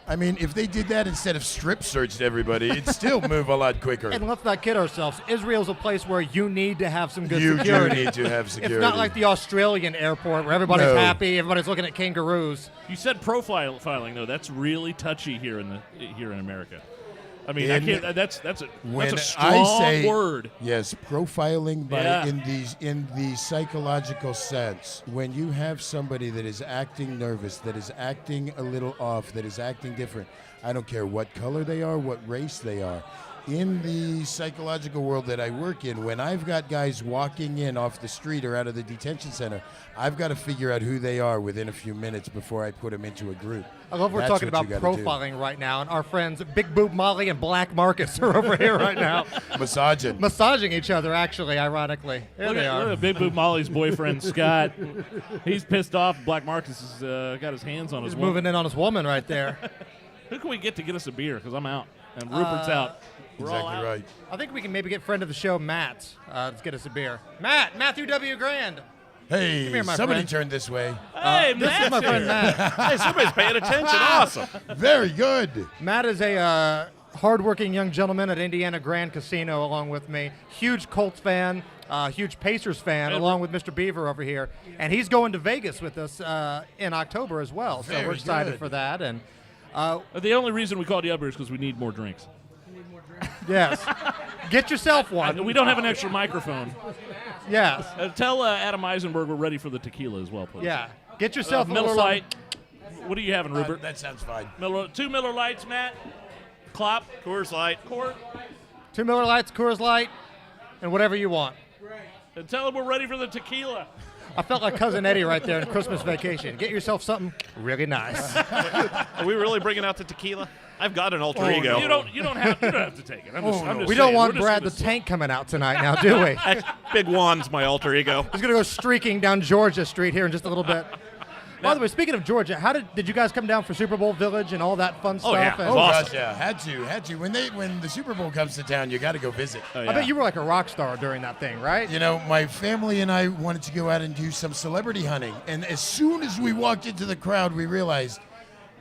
S3: I mean, if they did that instead of strip searched everybody, it'd still move a lot quicker.
S2: And let's not kid ourselves. Israel's a place where you need to have some good
S3: You do
S2: security.
S3: need to have security.
S2: It's not like the Australian airport where everybody's
S3: No.
S2: happy, everybody's looking at kangaroos.
S1: You said profiling though. That's really touchy here in America. I mean, I
S3: In-
S1: can't. That's a
S3: When
S1: strong
S3: I say
S1: word.
S3: yes, profiling by
S1: Yeah.
S3: in the psychological sense. When you have somebody that is acting nervous, that is acting a little off, that is acting different, I don't care what color they are, what race they are. In the psychological world that I work in, when I've got guys walking in off the street or out of the detention center, I've got to figure out who they are within a few minutes before I put them into a group.
S2: I love we're
S3: That's
S2: talking
S3: what
S2: about
S3: you gotta do.
S2: profiling right now, and our friends Big Boob Molly and Black Marcus are over here right now,
S3: Massaging.
S2: massaging each other, actually, ironically. There
S1: Look
S2: they
S1: at
S2: are.
S1: Big Boo Molly's boyfriend Scott. He's pissed off. Black Marcus has got his hands on his
S2: He's
S1: woman.
S2: moving in on his woman right there.
S1: Who can we get to get us a beer? Because I'm out and Rupert's out. We're all
S3: Exactly
S1: out.
S3: right.
S2: I think we can maybe get friend of the show, Matt, to get us a beer. Matthew W. Grand.
S3: Hey,
S2: here, my
S3: somebody
S2: friend.
S3: turn this way.
S1: Hey,
S2: This is my
S1: Matt's
S2: friend
S1: here.
S2: Matt.
S4: Hey, somebody's paying attention. Awesome.
S3: Very good.
S2: Matt is a hardworking young gentleman at Indiana Grand Casino along with me. Huge Colts fan, huge Pacers fan, along with Mr. Beaver over here. And he's going to Vegas with us in October as well. So
S3: Very
S2: we're excited
S3: good.
S2: for that. And
S1: The only reason we called you up here is because we need more drinks.
S2: yes, get yourself one.
S1: We don't have an extra microphone.
S2: Yes,
S1: Tell Adam Eisenberg we're ready for the tequila as well, please.
S2: yeah. Get yourself a
S1: Miller
S2: little
S1: Lite. What are you having, Rupert?
S3: That sounds fine.
S1: Two Miller Lights, Matt. Klopp.
S4: Coors Light.
S1: Court.
S2: 2 Miller Lights, Coors Light, and whatever you want.
S1: And tell him we're ready for the tequila.
S2: I felt like Cousin Eddie right there in Christmas Vacation. Get yourself something really nice.
S4: Are we really bringing out the tequila? I've got an alter ego.
S1: You don't have to take it. I'm just
S2: We
S1: saying,
S2: don't want
S1: we're just
S2: Brad
S1: gonna
S2: the Tank coming out tonight now, do we?
S4: Big Juan's my alter ego.
S2: He's going to go streaking down Georgia Street here in just a little bit. By the way, speaking of Georgia, how did you guys come down for Super Bowl Village and all that fun stuff?
S4: yeah.
S2: And
S3: Oh
S4: Awesome.
S3: gosh, yeah, had to. When the Super Bowl comes to town, you got to go visit.
S1: Oh,
S2: I
S1: yeah.
S2: bet you were like a rock star during that thing, right?
S3: You know, my family and I wanted to go out and do some celebrity hunting, and as soon as we walked into the crowd, we realized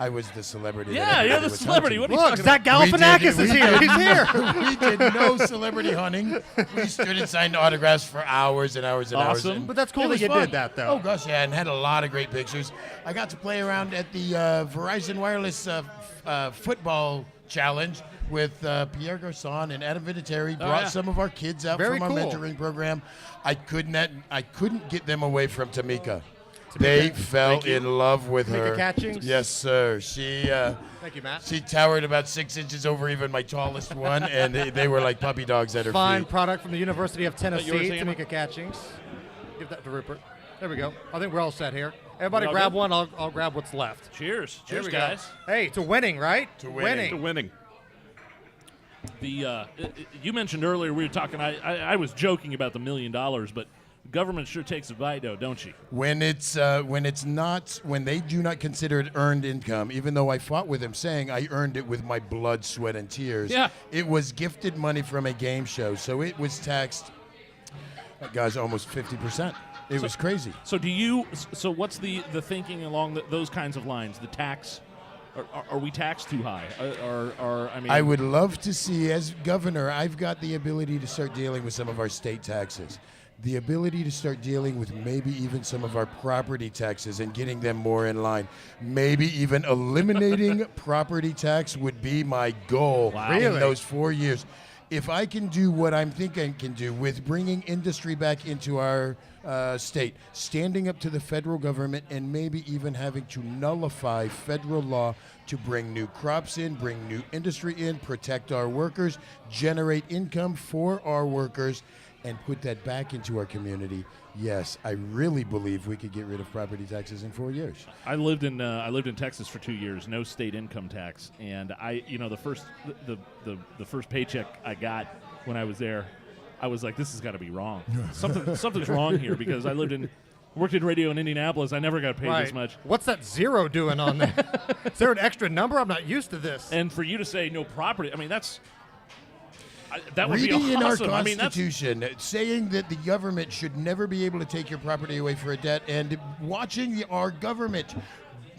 S3: I was the celebrity.
S1: Yeah,
S3: that
S1: you're
S3: everybody
S1: the
S3: was
S1: celebrity.
S3: hunting.
S1: What are you
S2: Look,
S1: talking about?
S2: Zach Galifianakis is here. He's here.
S3: We did no celebrity hunting. We stood and signed autographs for hours and hours and hours.
S1: Awesome.
S3: and
S2: But that's cool
S3: it
S2: that
S3: was
S2: you
S3: fun.
S2: did that, though.
S3: Oh gosh, yeah, and had a lot of great pictures. I got to play around at the Verizon Wireless football challenge with Pierre Garçon and Adam Vinatieri. Brought some of our kids out
S2: Very
S3: from our
S2: cool.
S3: mentoring program. I couldn't get them away from Tamika. They fell in love with her.
S2: Tamika Catchings?
S3: Yes, sir. She
S2: Thank you, Matt.
S3: she towered about 6 inches over even my tallest one, and they were like puppy dogs at her
S2: Fine
S3: feet.
S2: product from the University of Tennessee,
S4: yours, Hammer?
S2: Tamika Catchings. Give that to Rupert. There we go. I think we're all set here. Everybody
S1: all
S2: grab
S1: good?
S2: one. I'll grab what's left.
S1: Cheers.
S2: There
S1: Cheers,
S2: we
S1: guys.
S2: go. Hey, to winning, right?
S3: To winning.
S4: To winning.
S1: You mentioned earlier we were talking. I was joking about the $1 million, but government sure takes a bite, though, don't she?
S3: When they do not consider it earned income, even though I fought with him saying I earned it with my blood, sweat, and tears.
S1: Yeah.
S3: It was gifted money from a game show, so it was taxed, guys, almost 50%. It was crazy.
S1: So So what's the thinking along those kinds of lines? The tax. Are we taxed too high?
S3: I would love to see, as governor, I've got the ability to start dealing with some of our state taxes. The ability to start dealing with maybe even some of our property taxes and getting them more in line. Maybe even eliminating property tax would be my goal in
S2: Really?
S3: those 4 years. If I can do what I'm thinking I can do with bringing industry back into our state, standing up to the federal government, and maybe even having to nullify federal law to bring new crops in, bring new industry in, protect our workers, generate income for our workers, and put that back into our community. Yes, I really believe we could get rid of property taxes in 4 years.
S1: I lived in Texas for 2 years, no state income tax, and the first paycheck I got when I was there, I was like, this has got to be wrong. Something's wrong here, because I worked in radio in Indianapolis. I never got paid this much.
S2: What's that zero doing on there? Is there an extra number? I'm not used to this.
S1: And for you to say no property, I mean that would be
S3: Reading in our
S1: awesome. I mean, that's
S3: Constitution saying that the government should never be able to take your property away for a debt, and watching our government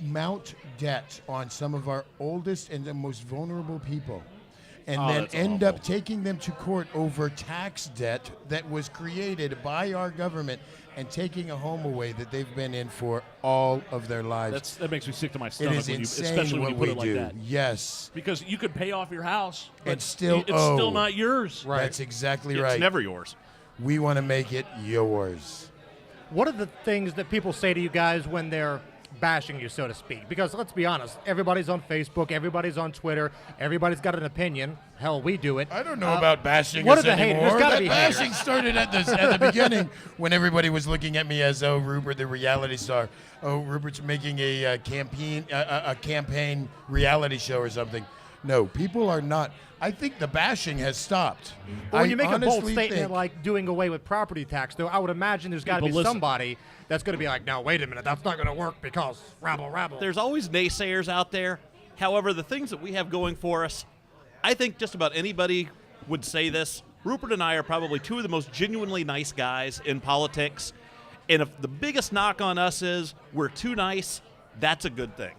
S3: mount debt on some of our oldest and the most vulnerable people, and then
S1: that's
S3: end
S1: awful.
S3: up taking them to court over tax debt that was created by our government, and taking a home away that they've been in for all of their lives.
S1: that makes me sick to my
S3: It
S1: stomach,
S3: is insane
S1: especially when you
S3: what
S1: put
S3: we
S1: it
S3: do.
S1: like that.
S3: Yes.
S1: Because you could pay off your house, but
S3: And still
S1: it's
S3: owe.
S1: still not yours.
S2: Right.
S3: That's exactly
S4: It's
S3: right.
S4: never yours.
S3: We want to make it yours.
S2: What are the things that people say to you guys when they're bashing you, so to speak? Because let's be honest, everybody's on Facebook, everybody's on Twitter, everybody's got an opinion. Hell, we do it.
S3: I don't know about bashing
S2: what
S3: us
S2: are the haters?
S3: anymore.
S2: There's gotta
S3: That
S2: be
S3: bashing
S2: haters.
S3: started at the beginning when everybody was looking at me as, oh, Rupert, the reality star. Oh, Rupert's making a campaign reality show or something. No, people are not. I think the bashing has stopped.
S2: When
S3: I
S2: you make a bold
S3: honestly
S2: statement
S3: think-
S2: like doing away with property tax, though, I would imagine there's got to be
S1: People listen.
S2: somebody that's going to be like, no, wait a minute, that's not going to work because rabble.
S4: There's always naysayers out there. However, the things that we have going for us, I think just about anybody would say this. Rupert and I are probably two of the most genuinely nice guys in politics. And if the biggest knock on us is we're too nice, that's a good thing.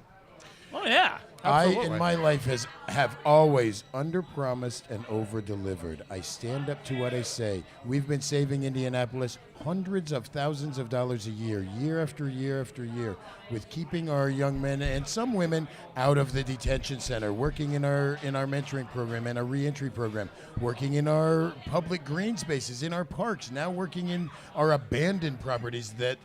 S1: Oh yeah.
S3: I,
S2: Absolutely.
S3: in my life, have always under-promised and over-delivered. I stand up to what I say. We've been saving Indianapolis hundreds of thousands of dollars a year after year after year, with keeping our young men and some women out of the detention center, working in our mentoring program and our reentry program, working in our public green spaces, in our parks, now working in our abandoned properties that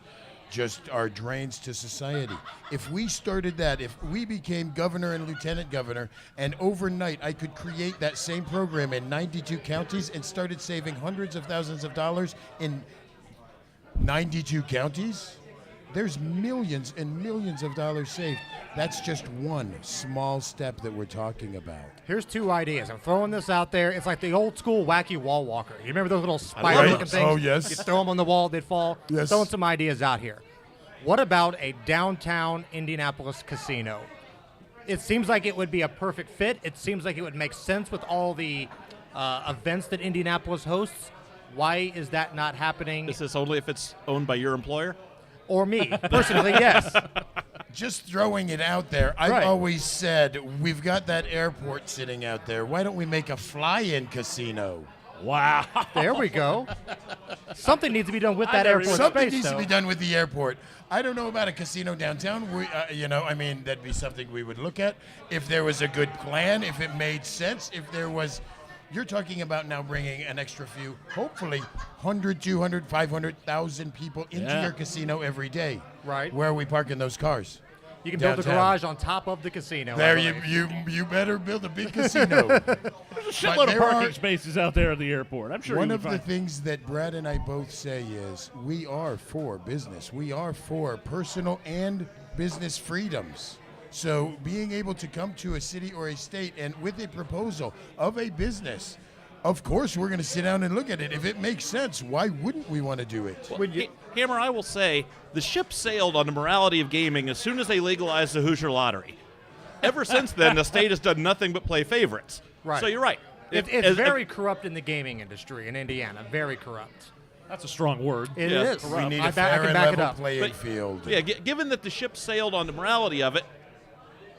S3: just are drains to society. If we started that, if we became governor and lieutenant governor, and overnight I could create that same program in 92 counties and started saving hundreds of thousands of dollars in 92 counties, there's millions and millions of dollars saved. That's just one small step that we're talking about.
S2: Here's two ideas. I'm throwing this out there. It's like the old school wacky wall walker. You remember those little spider-looking
S3: those.
S2: things?
S3: Oh, yes.
S2: You throw them on the wall, they'd fall.
S3: Yes.
S2: Throwing some ideas out here. What about a downtown Indianapolis casino? It seems like it would be a perfect fit. It seems like it would make sense with all the events that Indianapolis hosts. Why is that not happening?
S4: Is this only if it's owned by your employer?
S2: Or me? Personally, yes.
S3: Just throwing it out there, I've
S2: Right.
S3: always said, we've got that airport sitting out there. Why don't we make a fly-in casino?
S1: Wow.
S2: There we go. Something needs to be done with that airport
S3: Something
S2: space,
S3: needs
S2: though.
S3: to be done with the airport. I don't know about a casino downtown. That'd be something we would look at if there was a good plan, if it made sense, if there was. You're talking about now bringing an extra few, hopefully 100, 200, 500,000 people into your casino every day.
S2: Right.
S3: Where are we parking those cars?
S2: You can build a
S3: Downtown.
S2: garage on top of the casino. I
S3: There,
S2: believe.
S3: you better build a big casino.
S1: There's a shitload of
S3: there
S1: parking
S3: are-
S1: spaces out there at the airport. I'm sure
S3: One
S1: you
S3: of
S1: can
S3: the
S1: find.
S3: things that Brad and I both say is we are for business. We are for personal and business freedoms. So being able to come to a city or a state and with a proposal of a business, of course we're going to sit down and look at it. If it makes sense, why wouldn't we want to do it?
S4: Hammer, I will say the ship sailed on the morality of gaming as soon as they legalized the Hoosier Lottery. Ever since then, the state has done nothing but play favorites.
S2: Right.
S4: So you're right.
S2: It's very corrupt in the gaming industry in Indiana. Very corrupt.
S1: That's a strong word.
S2: It
S4: Yeah.
S2: is.
S3: We need
S2: I
S3: a fair
S2: can
S3: and
S2: back it
S3: level
S2: up.
S3: playing
S4: But-
S3: field.
S4: Yeah, given that the ship sailed on the morality of it,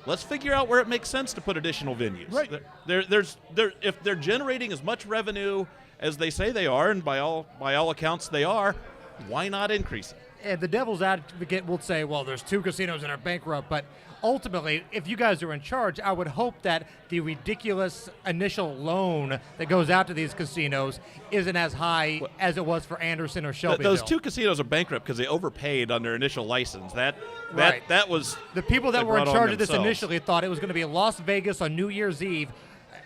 S4: let's figure out where it makes sense to put additional venues.
S3: Right.
S4: If they're generating as much revenue as they say they are, and by all accounts they are, why not increase it?
S2: And the devil's advocate will say, well, there's 2 casinos that are bankrupt, but ultimately, if you guys are in charge, I would hope that the ridiculous initial loan that goes out to these casinos isn't as high as it was for Anderson or Shelbyville.
S4: Those 2 casinos are bankrupt because they overpaid on their initial license. That was
S2: the people that
S4: they
S2: were in
S4: brought on
S2: charge of this
S4: themselves.
S2: initially thought it was going to be Las Vegas on New Year's Eve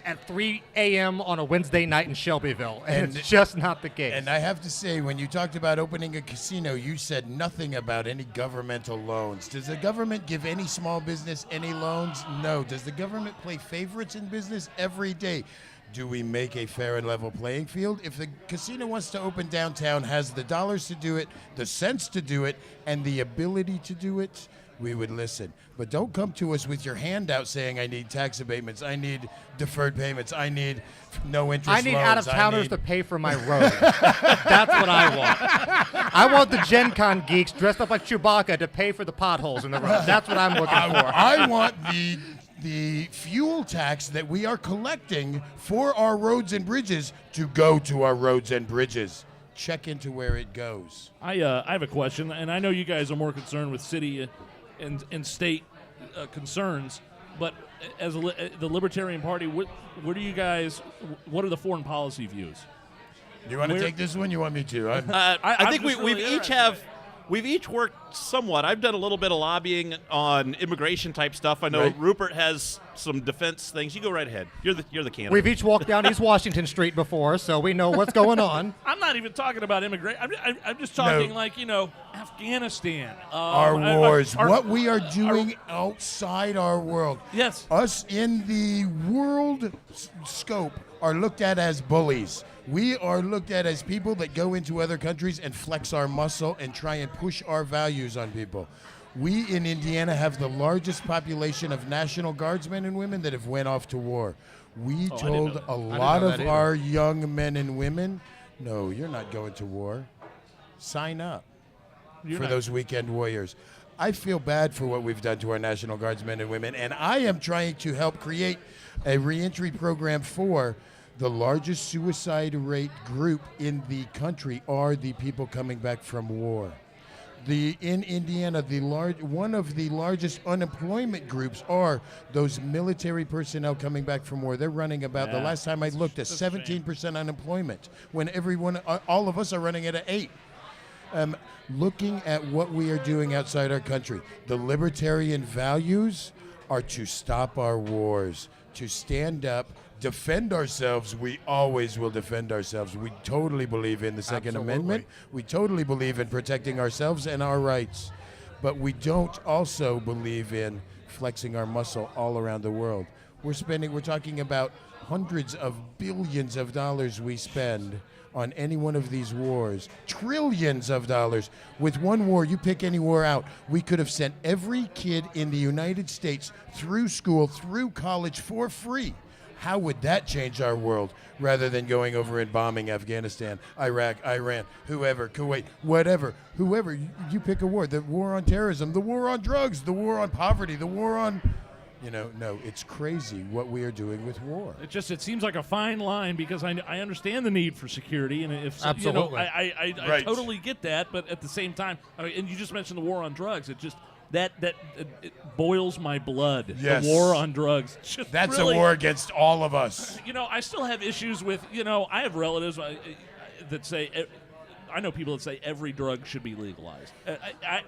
S2: at 3 a.m. on a Wednesday night in Shelbyville, and it's just not the case.
S3: And I have to say, when you talked about opening a casino, you said nothing about any governmental loans. Does the government give any small business any loans? No. Does the government play favorites in business every day? Do we make a fair and level playing field? If the casino wants to open downtown, has the dollars to do it, the sense to do it, and the ability to do it, we would listen. But don't come to us with your hand out saying, I need tax abatements, I need deferred payments, I need no interest
S2: I need
S3: loans,
S2: out-of-towners to pay for my road. That's what I want. I want the Gen Con geeks dressed up like Chewbacca to pay for the potholes in the road. That's what I'm looking for.
S3: I want the fuel tax that we are collecting for our roads and bridges to go to our roads and bridges. Check into where it goes.
S1: I have a question, and I know you guys are more concerned with city and state concerns, but as the Libertarian Party, what are you guys? What are the foreign policy views?
S3: You want to
S1: Where-
S3: take this one? You want me to?
S4: I
S1: I'm
S4: think
S1: just really
S4: we've each worked somewhat. I've done a little bit of lobbying on immigration type stuff. I know
S3: Right.
S4: Rupert has some defense things. You go right ahead. You're the candidate.
S2: We've each walked down East Washington Street before, so we know what's going on.
S1: I'm not even talking about immigration. I'm just talking
S3: No.
S1: like Afghanistan.
S3: Our wars,
S1: our-
S3: what we are doing outside our world.
S1: Yes.
S3: Us in the world scope are looked at as bullies. We are looked at as people that go into other countries and flex our muscle and try and push our values on people. We in Indiana have the largest population of National Guardsmen and women that have went off to war. We
S1: didn't
S3: told
S1: know that.
S3: a
S2: I didn't
S3: lot
S2: know
S3: of
S2: that either.
S3: our young men and women, no, you're not going to war. Sign up
S1: You're
S3: for
S1: not-
S3: those weekend warriors. I feel bad for what we've done to our National Guardsmen and women, and I am trying to help create a reentry program for the largest suicide rate group in the country are the people coming back from war. In Indiana, one of the largest unemployment groups are those military personnel coming back from war. They're running about, the
S1: Yeah.
S3: last time I looked, at
S1: That's a shame.
S3: 17% unemployment, when all of us are running at an 8. Looking at what we are doing outside our country, the libertarian values are to stop our wars, to stand up, defend ourselves. We always will defend ourselves. We totally believe in the Second
S2: Absolutely.
S3: Amendment. We totally believe in protecting ourselves and our rights. But we don't also believe in flexing our muscle all around the world. We're talking about hundreds of billions of dollars we spend on any one of these wars, trillions of dollars. With one war, you pick any war out, we could have sent every kid in the United States through school, through college for free. How would that change our world rather than going over and bombing Afghanistan, Iraq, Iran, whoever, Kuwait, whatever, whoever, you pick a war. The war on terrorism, the war on drugs, the war on poverty, the war on No, it's crazy what we are doing with war.
S1: It seems like a fine line because I understand the need for security, and if
S2: Absolutely.
S1: I
S3: Right.
S1: totally get that, but at the same time, and you just mentioned the war on drugs. It just it boils my blood.
S3: Yes.
S1: The war on drugs.
S3: That's
S1: really,
S3: a war against all of us.
S1: I still have issues with. I have relatives that say. I know people that say every drug should be legalized.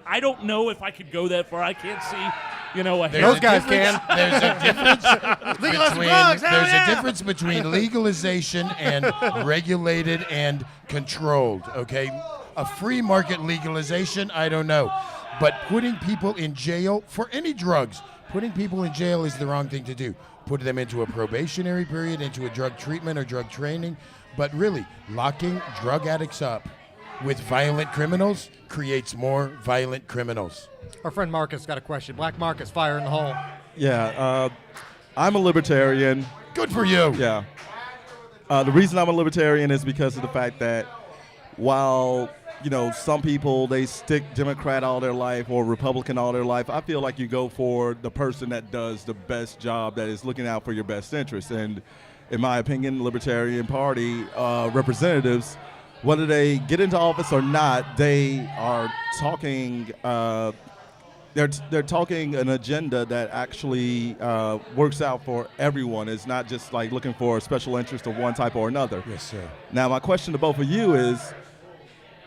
S1: I don't know if I could go that far. I can't see,
S2: Those guys can.
S3: There's a difference
S2: Legalize
S3: between
S2: drugs, hell
S3: there's
S2: yeah!
S3: a difference between legalization and regulated and controlled. Okay, a free market legalization, I don't know, but putting people in jail for any drugs, putting people in jail is the wrong thing to do. Put them into a probationary period, into a drug treatment or drug training, but really locking drug addicts up with violent criminals creates more violent criminals.
S2: Our friend Marcus got a question. Black Marcus, fire in the hole.
S5: Yeah, I'm a libertarian.
S3: Good for you.
S5: Yeah. The reason I'm a libertarian is because of the fact that while, some people, they stick Democrat all their life or Republican all their life, I feel like you go for the person that does the best job, that is looking out for your best interests. And in my opinion, the Libertarian Party representatives, whether they get into office or not, they are talking. They're talking an agenda that actually works out for everyone. It's not just like looking for a special interest of one type or another.
S3: Yes, sir.
S5: Now, my question to both of you is,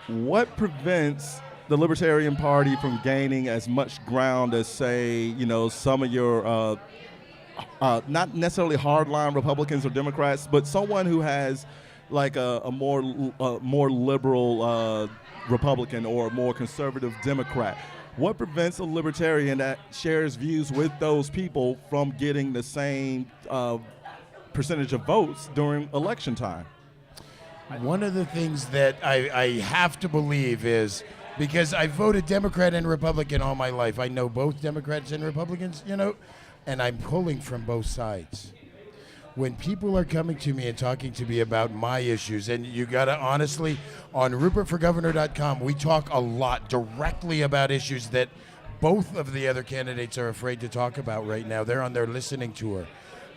S5: what prevents the Libertarian Party from gaining as much ground as, say, some of your not necessarily hardline Republicans or Democrats, but someone who has like a more liberal Republican or a more conservative Democrat? What prevents a libertarian that shares views with those people from getting the same percentage of votes during election time?
S3: One of the things that I have to believe is, because I voted Democrat and Republican all my life, I know both Democrats and Republicans, and I'm pulling from both sides. When people are coming to me and talking to me about my issues, and you gotta honestly, on RupertForGovernor.com, we talk a lot directly about issues that both of the other candidates are afraid to talk about right now. They're on their listening tour.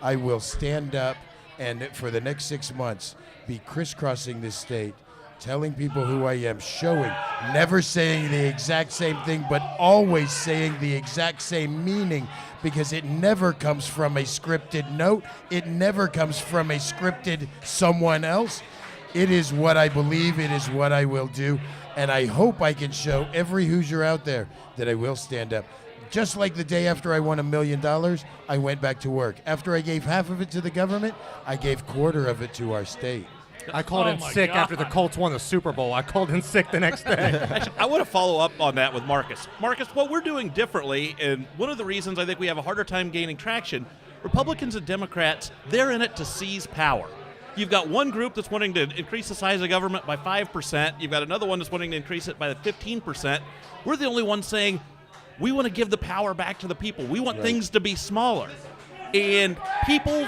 S3: I will stand up and for the next 6 months be crisscrossing this state, telling people who I am, showing, never saying the exact same thing, but always saying the exact same meaning, because it never comes from a scripted note. It never comes from a scripted someone else. It is what I believe. It is what I will do. And I hope I can show every Hoosier out there that I will stand up. Just like the day after I won $1 million, I went back to work. After I gave half of it to the government, I gave quarter of it to our state.
S2: I called in sick after the Colts won the Super Bowl. I called in sick the next day.
S4: Actually, I want to follow up on that with Marcus. Marcus, what we're doing differently, and one of the reasons I think we have a harder time gaining traction, Republicans and Democrats, they're in it to seize power. You've got one group that's wanting to increase the size of government by 5%. You've got another one that's wanting to increase it by 15%. We're the only ones saying we want to give the power back to the people. We want things to be smaller. And people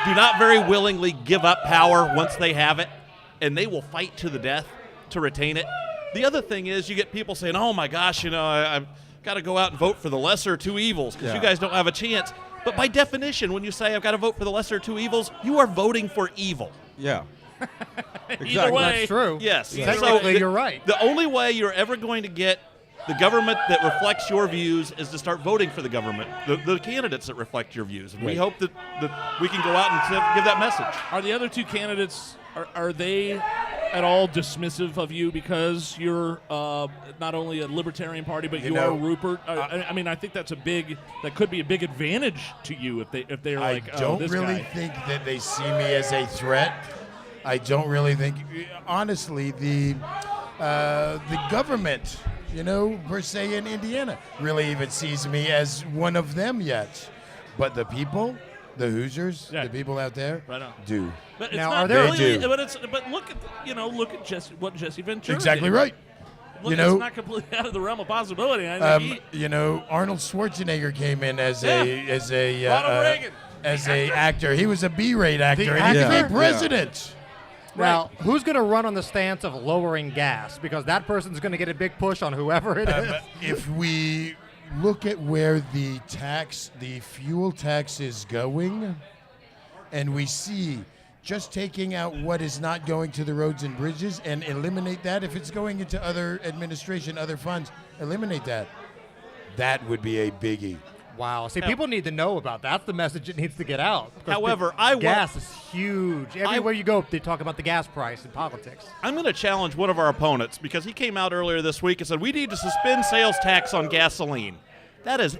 S4: do not very willingly give up power once they have it, and they will fight to the death to retain it. The other thing is you get people saying, oh my gosh, I've got to go out and vote for the lesser of two evils because you guys don't have a chance. But by definition, when you say I've got to vote for the lesser of two evils, you are voting for evil.
S5: Yeah.
S1: Either way.
S2: That's true.
S4: Yes.
S2: Technically, you're right.
S4: The only way you're ever going to get the government that reflects your views is to start voting for the government, the candidates that reflect your views. And we hope that we can go out and give that message.
S1: Are the other two candidates, are they at all dismissive of you because you're not only a Libertarian Party, but you are Rupert? I think that could be a big advantage to you if they're like,
S3: I don't really think that they see me as a threat. I don't really think, honestly, the government, per se in Indiana, really even sees me as one of them yet. But the people, the Hoosiers, the people out there, do.
S1: But it's
S2: Now,
S1: not
S2: are there-
S1: really,
S3: They do.
S1: But look at what Jesse Ventura
S3: Exactly
S1: did.
S3: right.
S1: Look,
S3: You know-
S1: it's not completely out of the realm of possibility. I think
S3: Arnold Schwarzenegger came in as a
S1: Ronald Reagan.
S3: as a actor. He was a B-rate actor, and he
S2: actor?
S3: became president.
S2: Now, who's going to run on the stance of lowering gas? Because that person's going to get a big push on whoever it is.
S3: If we look at where the fuel tax is going, and we see just taking out what is not going to the roads and bridges and eliminate that. If it's going into other administration, other funds, eliminate that. That would be a biggie.
S2: Wow. See, people need to know about that. That's the message that needs to get out.
S4: However,
S2: gas is huge. Everywhere you go, they talk about the gas price in politics.
S4: I'm going to challenge one of our opponents because he came out earlier this week and said we need to suspend sales tax on gasoline. That is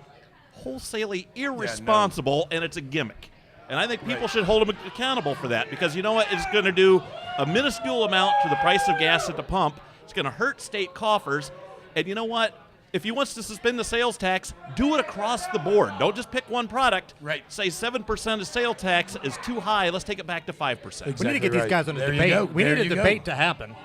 S4: wholesalely irresponsible, and it's a gimmick. And I think people should hold him accountable for that because you know what? It's going to do a minuscule amount to the price of gas at the pump. It's going to hurt state coffers. And you know what? If he wants to suspend the sales tax, do it across the board. Don't just pick one product.
S3: Right.
S4: Say 7% of sales tax is too high. Let's take it back to 5%.
S3: Exactly.
S2: We need to get these guys on a debate. We need a debate to happen.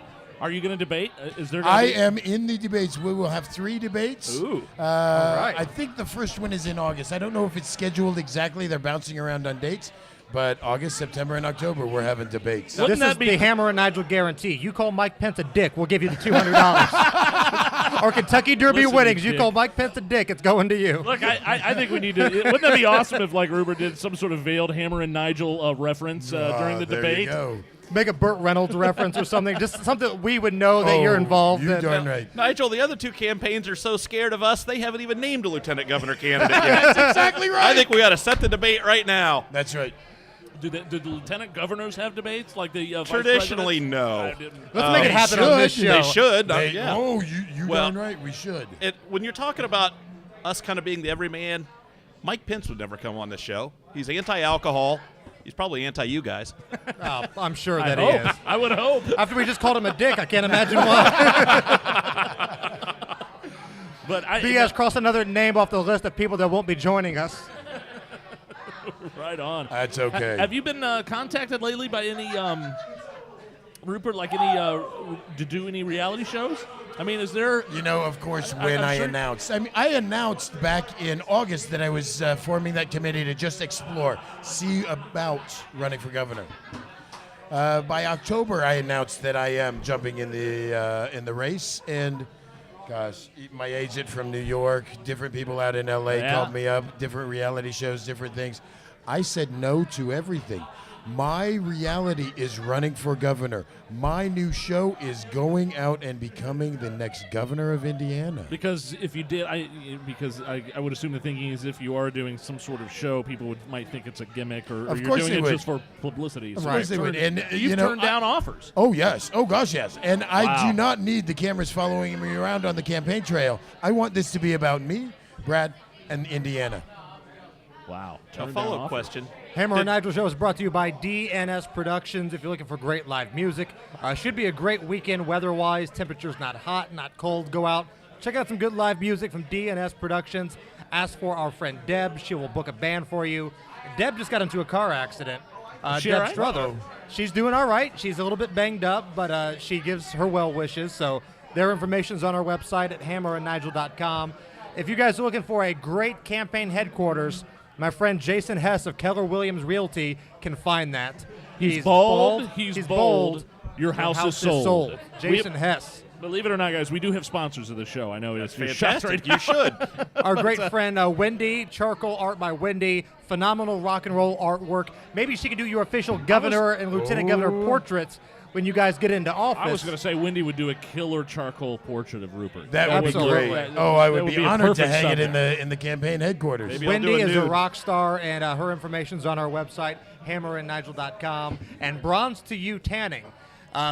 S1: Are you going to debate? Is there?
S3: I am in the debates. We will have 3 debates.
S1: Ooh.
S2: All right.
S3: I think the first one is in August. I don't know if it's scheduled exactly. They're bouncing around on dates. But August, September, and October, we're having debates.
S1: Wouldn't
S2: This
S1: that
S2: is
S1: be-
S2: the Hammer and Nigel guarantee. You call Mike Pence a dick, we'll give you the $200. Or Kentucky Derby
S1: Listen,
S2: winnings. You
S1: dick.
S2: call Mike Pence a dick, it's going to you.
S1: Look, I think we need to. Wouldn't that be awesome if like Rupert did some sort of veiled Hammer and Nigel reference during the
S3: there
S1: debate?
S3: You go.
S2: Make a Burt Reynolds reference or something. Just something that we would know that you're involved
S3: You're
S2: in.
S3: darn right.
S4: Nigel, the other 2 campaigns are so scared of us, they haven't even named a lieutenant governor candidate yet.
S3: That's exactly right.
S4: I think we ought to set the debate right now.
S3: That's right.
S1: Do the lieutenant governors have debates like the vice
S4: Traditionally,
S1: presidents?
S4: no.
S1: I didn't-
S2: Let's make it happen on this show.
S4: They should.
S3: They- Oh, you
S4: Well,
S3: darn right. We should.
S4: When you're talking about us kind of being the everyman, Mike Pence would never come on this show. He's anti-alcohol. He's probably anti-you guys.
S2: Oh, I'm sure
S1: I
S2: that he
S1: hope.
S2: is.
S1: I would hope.
S2: After we just called him a dick, I can't imagine why.
S1: But
S2: BS cross another name off the list of people that won't be joining us.
S1: right on.
S3: That's okay.
S1: Have you been contacted lately by any Rupert, like any to do any reality shows? I mean, is there?
S3: You know, of course, when
S1: I'm
S3: I
S1: sure-
S3: announced. I mean, I announced back in August that I was forming that committee to just explore, see about running for governor. By October, I announced that I am jumping in the race, and gosh, my agent from New York, different people out in LA
S1: Yeah.
S3: called me up, different reality shows, different things. I said no to everything. My reality is running for governor. My new show is going out and becoming the next governor of Indiana.
S1: Because if you did, I would assume the thinking is if you are doing some sort of show, people might think it's a gimmick, or
S3: Of
S1: you're
S3: course
S1: doing
S3: they
S1: it
S3: would.
S1: just for publicity.
S3: Of course they would. And,
S1: you've
S3: you know,
S1: turned down offers.
S3: Oh, yes. Oh, gosh, yes. And I
S1: Wow.
S3: do not need the cameras following me around on the campaign trail. I want this to be about me, Brad, and Indiana.
S1: Wow.
S4: A
S1: Turned down
S4: follow-up
S1: offers.
S4: question.
S2: Hammer and Nigel Show is brought to you by DNS Productions. If you're looking for great live music, should be a great weekend weather-wise. Temperature's not hot, not cold. Go out, check out some good live music from DNS Productions. Ask for our friend Deb. She will book a band for you. Deb just got into a car accident.
S1: She
S2: Deb
S1: all right?
S2: Strother. She's doing all right. She's a little bit banged up, but she gives her well wishes. So their information's on our website at hammerandnigel.com. If you guys are looking for a great campaign headquarters, my friend Jason Hess of Keller Williams Realty can find that.
S1: He's bald. He's bold. Your house is sold.
S2: Jason Hess.
S1: Believe it or not, guys, we do have sponsors of the show. I know it's
S4: Fantastic. You should.
S2: Our great friend Wendy, Charcoal Art by Wendy, phenomenal rock and roll artwork. Maybe she could do your official governor and lieutenant governor portraits when you guys get into office.
S1: I was going to say Wendy would do a killer charcoal portrait of Rupert.
S3: That would be
S2: Absolutely.
S3: great. Oh, I
S1: That
S3: would be
S1: be a
S3: honored to
S1: perfect
S3: hang it
S1: subject.
S3: in the campaign headquarters.
S4: Maybe I'll do
S2: Wendy
S4: a
S2: is a
S4: nude.
S2: rock star, and her information's on our website, hammerandnigel.com. And Bronze to You Tanning.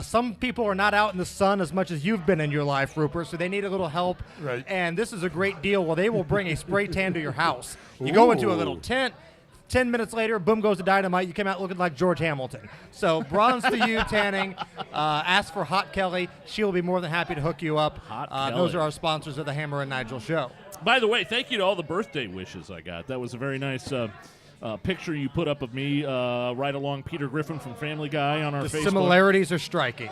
S2: Some people are not out in the sun as much as you've been in your life, Rupert, so they need a little help.
S3: Right.
S2: And this is a great deal. Well, they will bring a spray tan to your house. You go into a little
S3: Ooh.
S2: tent. 10 minutes later, boom goes the dynamite. You come out looking like George Hamilton. So Bronze to You Tanning. Ask for Hot Kelly. She'll be more than happy to hook you up.
S1: Hot
S2: Those
S1: Kelly.
S2: are our sponsors of the Hammer and Nigel Show.
S1: By the way, thank you to all the birthday wishes I got. That was a very nice picture you put up of me right along Peter Griffin from Family Guy on our
S2: The
S1: Facebook.
S2: similarities are striking.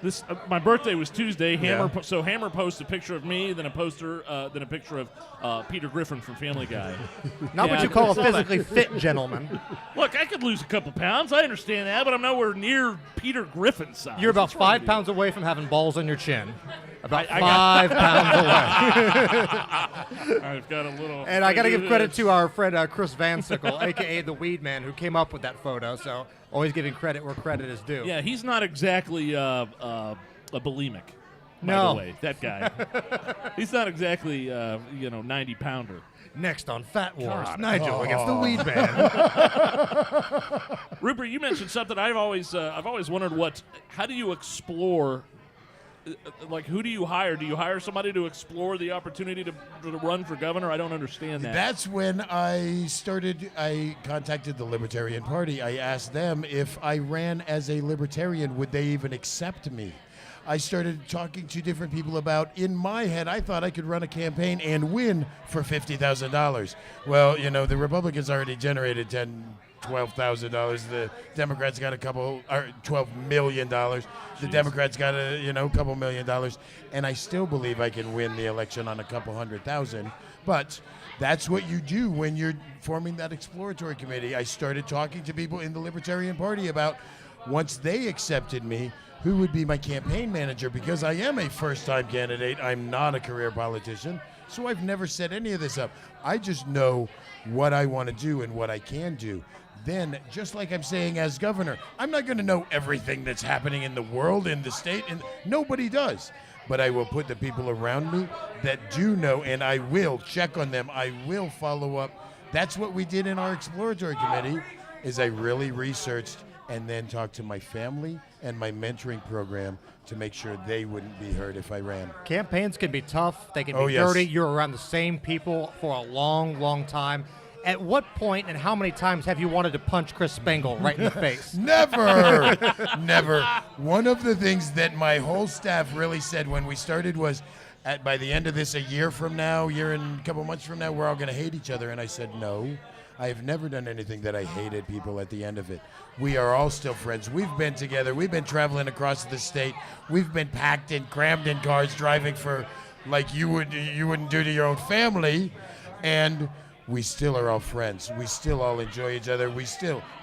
S1: This my birthday was Tuesday. Hammer
S3: Yeah.
S1: so Hammer posted a picture of me, then a picture of Peter Griffin from Family Guy.
S2: Not
S1: Yeah,
S2: what you call a
S1: it's all that-
S2: physically fit gentleman.
S1: Look, I could lose a couple pounds. I understand that, but I'm nowhere near Peter Griffin's size.
S2: You're about
S1: What's wrong
S2: 5
S1: with you?
S2: pounds away from having balls on your chin. about
S1: I
S2: 5 pounds away.
S1: I've got a little.
S2: And I got to give credit to our friend Chris Van Sickle, a.k.a. the Weed Man, who came up with that photo. So always giving credit where credit is due.
S1: Yeah, he's not exactly a bulimic. By
S2: No.
S1: the way, that guy. He's not exactly 90-pounder.
S2: Next on Fat Wars,
S1: God.
S2: Nigel against the Weed Man.
S1: Rupert, you mentioned something I've always wondered. How do you explore? Like, who do you hire? Do you hire somebody to explore the opportunity to run for governor? I don't understand that.
S3: That's when I contacted the Libertarian Party. I asked them if I ran as a Libertarian, would they even accept me? I started talking to different people about, in my head, I thought I could run a campaign and win for $50,000. Well, the Republicans already generated $12,000. The Democrats got $12 million. The Democrats got a couple $1 million. And I still believe I can win the election on a couple $100,000. But that's what you do when you're forming that exploratory committee. I started talking to people in the Libertarian Party about, once they accepted me, who would be my campaign manager, because I am a first-time candidate. I'm not a career politician, so I've never set any of this up. I just know what I want to do and what I can do. Then, just like I'm saying as governor, I'm not going to know everything that's happening in the world, in the state, and nobody does. But I will put the people around me that do know, and I will check on them. I will follow up. That's what we did in our exploratory committee, is I really researched and then talked to my family and my mentoring program to make sure they wouldn't be hurt if I ran.
S2: Campaigns can be tough. They can
S3: Oh,
S2: be
S3: yes.
S2: dirty. You're around the same people for a long, long time. At what point and how many times have you wanted to punch Chris Spangle right in the face?
S3: Never, never. One of the things that my whole staff really said when we started was, by the end of this, a year and a couple months from now, we're all going to hate each other. And I said, no, I have never done anything that I hated people at the end of it. We are all still friends. We've been together. We've been traveling across the state. We've been crammed in cars, driving for like you wouldn't do to your own family. And we still are all friends. We still all enjoy each other.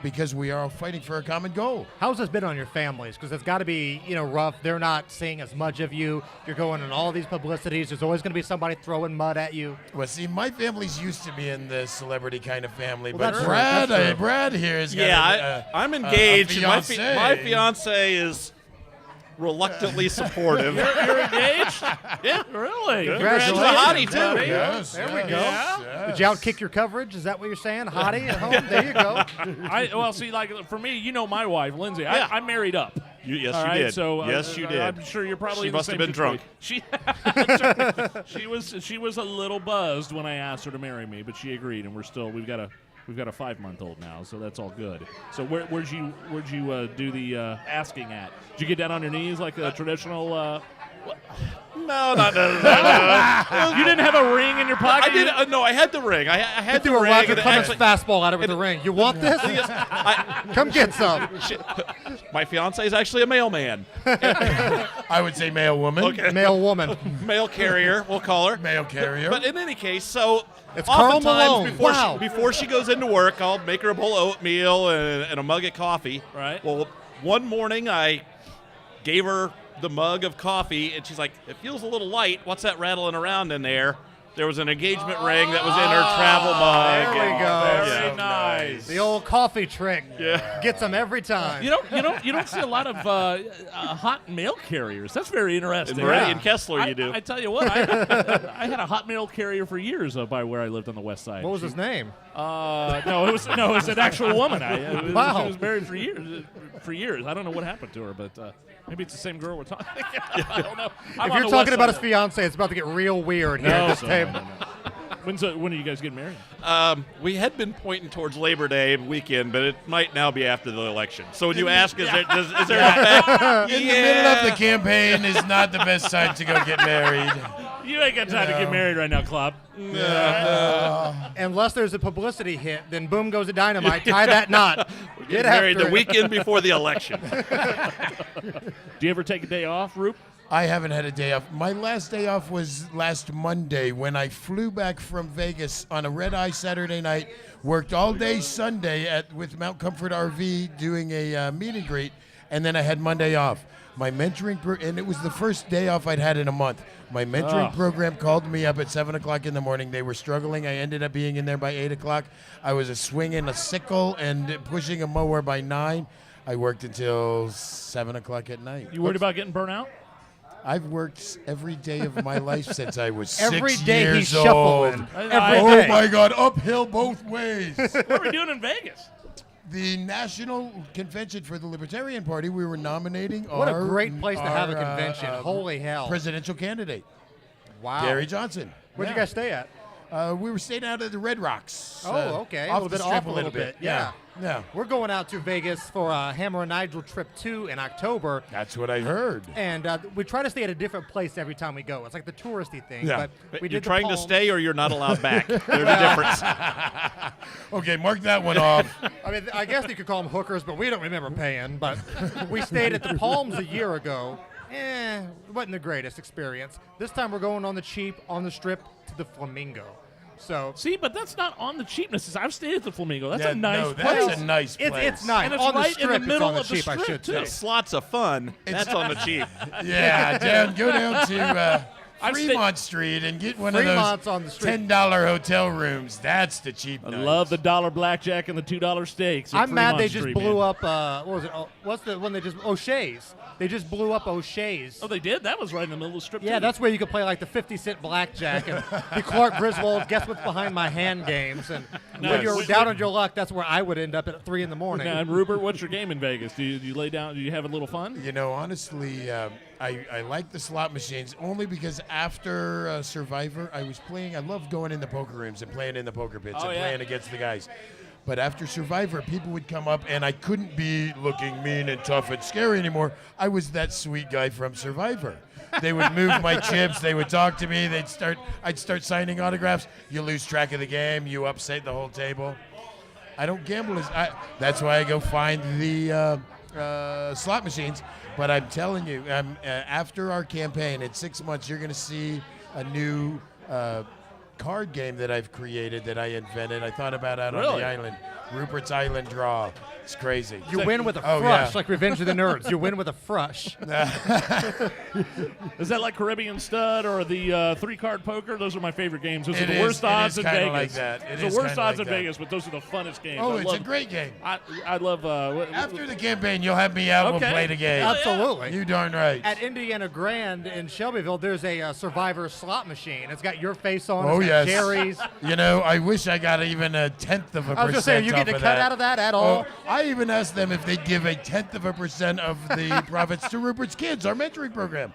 S3: Because we are all fighting for a common goal.
S2: How's this been on your families? Because it's got to be, rough. They're not seeing as much of you. You're going in all these publicities. There's always going to be somebody throwing mud at you.
S3: Well, see, my family's used to being the celebrity kind of family,
S2: Well,
S3: but
S2: that's true. That's true.
S3: Brad here is got
S4: I'm engaged.
S3: a
S4: My
S3: fiancé.
S4: fiance is reluctantly supportive.
S1: You're engaged? Yeah, really?
S2: Congratulations.
S4: She's a hottie, too.
S1: buddy.
S3: Yes,
S2: There we
S3: yes,
S2: go.
S3: yes.
S2: Did you outkick your coverage? Is that what you're saying? Hottie at home? There you go.
S1: See, like for me, my wife, Lindsay.
S4: Yeah.
S1: I'm married up.
S4: Yes,
S1: All
S4: you
S1: right,
S4: did.
S1: So
S4: yes, you did.
S1: I'm sure you're probably.
S4: She
S1: in the
S4: must have
S1: same
S4: been drunk.
S1: She was a little buzzed when I asked her to marry me, but she agreed, and we've got a 5-month-old now, so that's all good. So where'd you do the asking at? Did you get down on your knees like a traditional?
S4: No, not
S1: You didn't have a ring in your pocket.
S4: I did. No, I had the ring. I had the
S2: Threw a
S4: ring.
S2: Roger
S4: and
S2: Clemens
S4: actually-
S2: fastball at it with the ring. You want this? Come get some.
S4: my fiance is actually a mailman,
S3: I would say male woman.
S4: Okay.
S2: Male woman.
S4: mail carrier. We'll call her.
S3: Male carrier.
S4: But in any case, so
S2: It's Karl Malone.
S4: oftentimes
S2: Wow.
S4: before she goes into work, I'll make her a bowl of oatmeal and a mug of coffee.
S1: Right.
S4: Well, one morning I gave her the mug of coffee, and she's like, "It feels a little light. What's that rattling around in there?" There was an engagement ring that was in her travel mug.
S2: There we
S4: and-
S2: go.
S1: Very
S4: Yeah.
S1: nice.
S2: The old coffee trick.
S4: Yeah.
S2: Gets them every time.
S1: You don't see a lot of hot mail carriers. That's very interesting.
S4: Right, in Kessler you do.
S1: I tell you what, I had a hot mail carrier for years by where I lived on the west side.
S2: What was his name?
S1: No, it was an actual woman.
S2: Wow.
S1: She was married for years. For years, I don't know what happened to her, but maybe it's the same girl we're talking. I don't know.
S2: If you're talking about his fiance, it's about to get real weird here at this table.
S1: When are you guys getting married?
S4: We had been pointing towards Labor Day weekend, but it might now be after the election. So when you ask, is there an effect?
S3: In the middle of the campaign is not the best time to go get married.
S1: You ain't got time to get married right now, Klopp.
S2: Unless there's a publicity hit, then boom goes the dynamite. Tie that knot.
S4: Get
S2: Get
S4: married
S2: after
S4: the
S2: it.
S4: weekend before the election.
S1: Do you ever take a day off, Roop?
S3: I haven't had a day off. My last day off was last Monday when I flew back from Vegas on a red-eye Saturday night, worked all day Sunday with Mount Comfort RV doing a meet and greet, and then I had Monday off. My mentoring and it was the first day off I'd had in a month. My mentoring program called me up at 7 o'clock in the morning. They were struggling. I ended up being in there by 8 o'clock. I was swinging a sickle and pushing a mower by 9. I worked until 7 o'clock at night.
S1: You worried about getting burnt out?
S3: I've worked every day of my life since I was
S2: Every
S3: 6
S2: day
S3: years
S2: he's shuffling.
S3: old.
S2: Every
S3: Oh
S2: day.
S3: my God, uphill both ways.
S1: What are we doing in Vegas?
S3: The National Convention for the Libertarian Party, we were nominating
S2: What a
S3: our-
S2: great place to have a
S3: our,
S2: convention. Holy hell.
S3: Presidential candidate,
S2: Wow.
S3: Gary Johnson.
S2: Where'd you guys stay at?
S3: We were staying out at the Red Rocks.
S2: Oh, okay.
S3: Off
S2: a little
S3: the
S2: bit
S3: strip
S2: off a little bit. Yeah.
S3: Yeah.
S2: We're going out to Vegas for Hammer and Nigel Trip 2 in October.
S3: That's what I heard.
S2: And we try to stay at a different place every time we go. It's like the touristy thing.
S3: Yeah.
S2: But we
S4: You're
S2: did the
S4: trying to
S2: Palms.
S4: stay or you're not allowed back. There's a difference.
S3: Okay, mark that one off.
S2: I mean, I guess you could call them hookers, but we don't remember paying. But we stayed at the Palms a year ago. It wasn't the greatest experience. This time we're going on the cheap, on the strip, to the Flamingo. So
S1: See, but that's not on the cheapness. I've stayed at the Flamingo. That's
S3: Yeah,
S1: a nice
S3: no,
S1: place.
S3: that's a nice place.
S2: it's nice.
S1: And it's
S2: on the
S1: right in
S2: strip,
S1: the
S2: it's
S1: middle
S2: on the
S1: of the
S2: cheap, I
S1: strip,
S2: should
S1: too.
S2: say.
S4: Slots of fun. That's on the cheap.
S3: Yeah, go down to
S1: I've
S3: Fremont Street and get one
S2: Fremont's
S3: of
S2: on the
S3: those
S2: street.
S3: $10 hotel rooms. That's the cheap
S1: I
S3: nights.
S1: love the $1 blackjack and the $2 steaks. at
S2: I'm mad
S1: Fremont
S2: they just
S1: Street,
S2: blew
S1: man.
S2: up. What was it? What's the one they just? O'Shea's. They just blew up O'Shea's.
S1: Oh, they did? That was right in the middle of the strip.
S2: Yeah,
S1: too.
S2: that's where you could play like the 50-cent blackjack and the Clark Griswold Guess What's Behind My Hand games. And
S1: No,
S2: when you're
S1: wait,
S2: down
S1: wait.
S2: on your luck, that's where I would end up at 3 in the morning.
S1: Now, and Rupert, what's your game in Vegas? Do you lay down? Do you have a little fun?
S3: You know, honestly, I like the slot machines only because after Survivor, I was playing. I love going in the poker rooms and playing in the poker pits
S1: Oh,
S3: and
S1: yeah.
S3: playing against the guys. But after Survivor, people would come up, and I couldn't be looking mean and tough and scary anymore. I was that sweet guy from Survivor. They would move my chips. They would talk to me. I'd start signing autographs. You lose track of the game. You upset the whole table. I don't gamble. That's why I go find the slot machines. But I'm telling you, after our campaign, in 6 months, you're going to see a new card game that I've created that I invented. I thought about out on
S1: Really?
S3: the island. Rupert's Island Draw. It's crazy.
S2: You win with a
S3: Oh,
S2: frush,
S3: yeah.
S2: like Revenge of the Nerds. You win with a frush.
S1: Is that like Caribbean Stud or the 3-card poker? Those are my favorite games. Those are
S3: It
S1: the
S3: is-
S1: worst
S3: it
S1: odds
S3: is
S1: in
S3: kinda
S1: Vegas.
S3: like that. It
S1: It's
S3: is
S1: the worst
S3: kinda
S1: odds
S3: like
S1: in
S3: that.
S1: Vegas, but those are the funnest games.
S3: Oh,
S1: I
S3: it's
S1: love,
S3: a great game.
S1: I love.
S3: After the campaign, you'll have me out.
S1: Okay.
S3: We'll play the game.
S2: Absolutely.
S3: You darn right.
S2: At Indiana Grand in Shelbyville, there's a Survivor slot machine. It's got your face on it.
S3: Oh,
S2: It's got
S3: yes.
S2: Jerry's.
S3: You know, I wish I got even a 1/10 of a percent.
S2: I was going to say, are you
S3: off
S2: getting a
S3: of
S2: cut
S3: that.
S2: out of that at all?
S3: Oh, I even asked them if they'd give a 1/10 of a percent of the profits to Rupert's Kids, our mentoring program.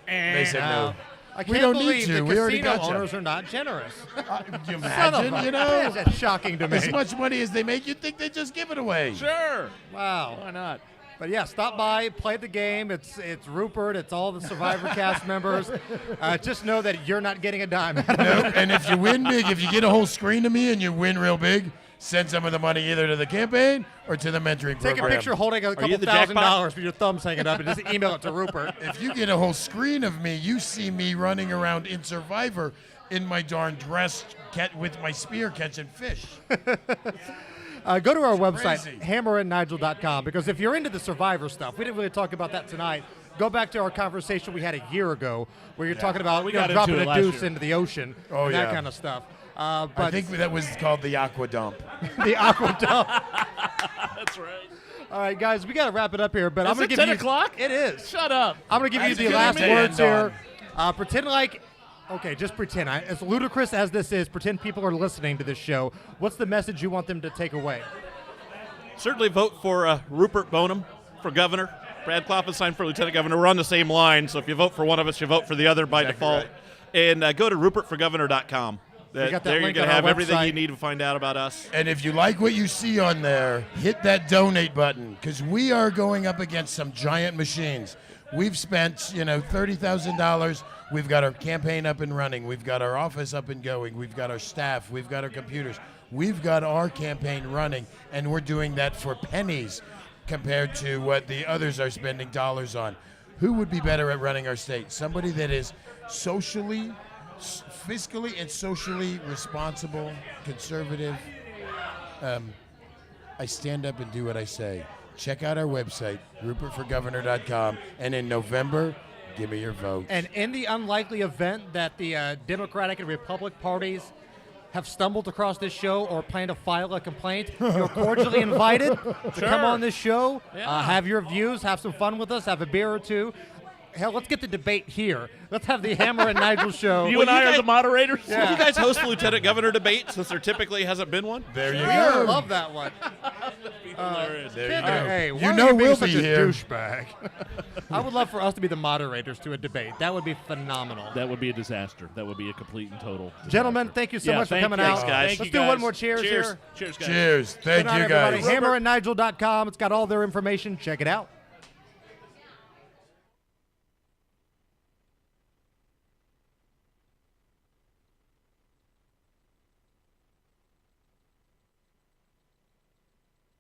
S3: They said no.
S2: I can't
S3: We don't need
S2: believe
S3: to.
S2: the
S3: We already
S2: casino
S3: gotcha.
S2: owners are not generous.
S3: Can you
S2: Son of
S3: imagine?
S2: a-
S3: You know,
S2: That's shocking to me.
S3: as much money as they make, you'd think they'd just give it away.
S1: Sure.
S2: Wow.
S1: Why not?
S2: But yeah, stop by, play the game. It's Rupert. It's all the Survivor cast members. Just know that you're not getting a dime out of it.
S3: Nope. And if you win big, if you get a whole screen of me and you win real big, send some of the money either to the campaign or to the mentoring
S2: Take
S3: program.
S2: a picture holding a
S4: you
S2: couple
S4: the
S2: $1,000
S4: jackpot?
S2: with your thumbs hanging up and just email it to Rupert.
S3: If you get a whole screen of me, you see me running around in Survivor in my darn dress with my spear catching fish.
S2: Go to our website,
S3: crazy.
S2: hammerandnigel.com, because if you're into the Survivor stuff, we didn't really talk about that tonight. Go back to our conversation we had a year ago where you're talking about
S1: We got
S2: dropping
S1: into it
S2: a
S1: last
S2: deuce
S1: year.
S2: into the ocean
S3: Oh,
S2: and that
S3: yeah.
S2: kind of stuff.
S3: I
S2: But
S3: think that was called the aqua dump.
S2: the aqua dump.
S1: That's right.
S2: All right, guys, we got to wrap it up here. But I'm
S1: Is
S2: going
S1: it
S2: to give
S1: 10
S2: you
S1: o'clock?
S2: It is.
S1: Shut up.
S2: I'm going to give you
S3: That's
S2: the
S3: good
S2: last
S3: to
S2: words
S3: end
S2: here. Pretend like, okay, just pretend. As ludicrous as this is, pretend people are listening to this show. What's the message you want them to take away?
S4: Certainly vote for Rupert Boneham for governor. Brad Klopfenstein for lieutenant governor. We're on the same line, so if you vote for one of us, you vote for the other by default. And go to rupertforgovernor.com.
S2: got that
S4: There you're
S2: link
S4: going
S2: on
S4: to
S2: our
S4: have everything
S2: website.
S4: you need to find out about us.
S3: And if you like what you see on there, hit that donate button because we are going up against some giant machines. We've spent, $30,000. We've got our campaign up and running. We've got our office up and going. We've got our staff. We've got our computers. We've got our campaign running, and we're doing that for pennies compared to what the others are spending dollars on. Who would be better at running our state? Somebody that is socially, fiscally, and socially responsible, conservative. I stand up and do what I say. check out our website, rupertforgovernor.com, and in November, give me your vote.
S2: And in the unlikely event that the Democratic and Republican parties have stumbled across this show or plan to file a complaint, you're cordially invited to come on this show, have your views, have some fun with us, have a beer or two. Hell, let's get the debate here. Let's have the Hammer and Nigel show.
S1: You and I are the moderators?
S4: Will you guys host the Lieutenant Governor debate since there typically hasn't been one?
S3: There you
S2: I
S3: go.
S2: love that one.
S1: Hilarious.
S3: There you go.
S2: Hey, why
S3: You
S2: are
S3: know
S2: being
S3: we'll
S2: such
S3: be
S2: a
S3: here.
S2: douchebag? I would love for us to be the moderators to a debate. That would be phenomenal.
S1: That would be a disaster. That would be a complete and total disaster.
S2: Gentlemen, thank you so
S1: Yeah,
S2: much for
S1: thank
S2: coming
S1: you.
S2: out.
S4: Thanks, guys.
S1: Thank
S2: Let's
S1: you,
S2: do
S1: guys.
S2: one more cheers here.
S1: Cheers, guys.
S3: Cheers. Thank
S2: Good night,
S3: you,
S2: everybody.
S3: guys.
S2: HammerandNigel.com. It's got all their information. Check it out.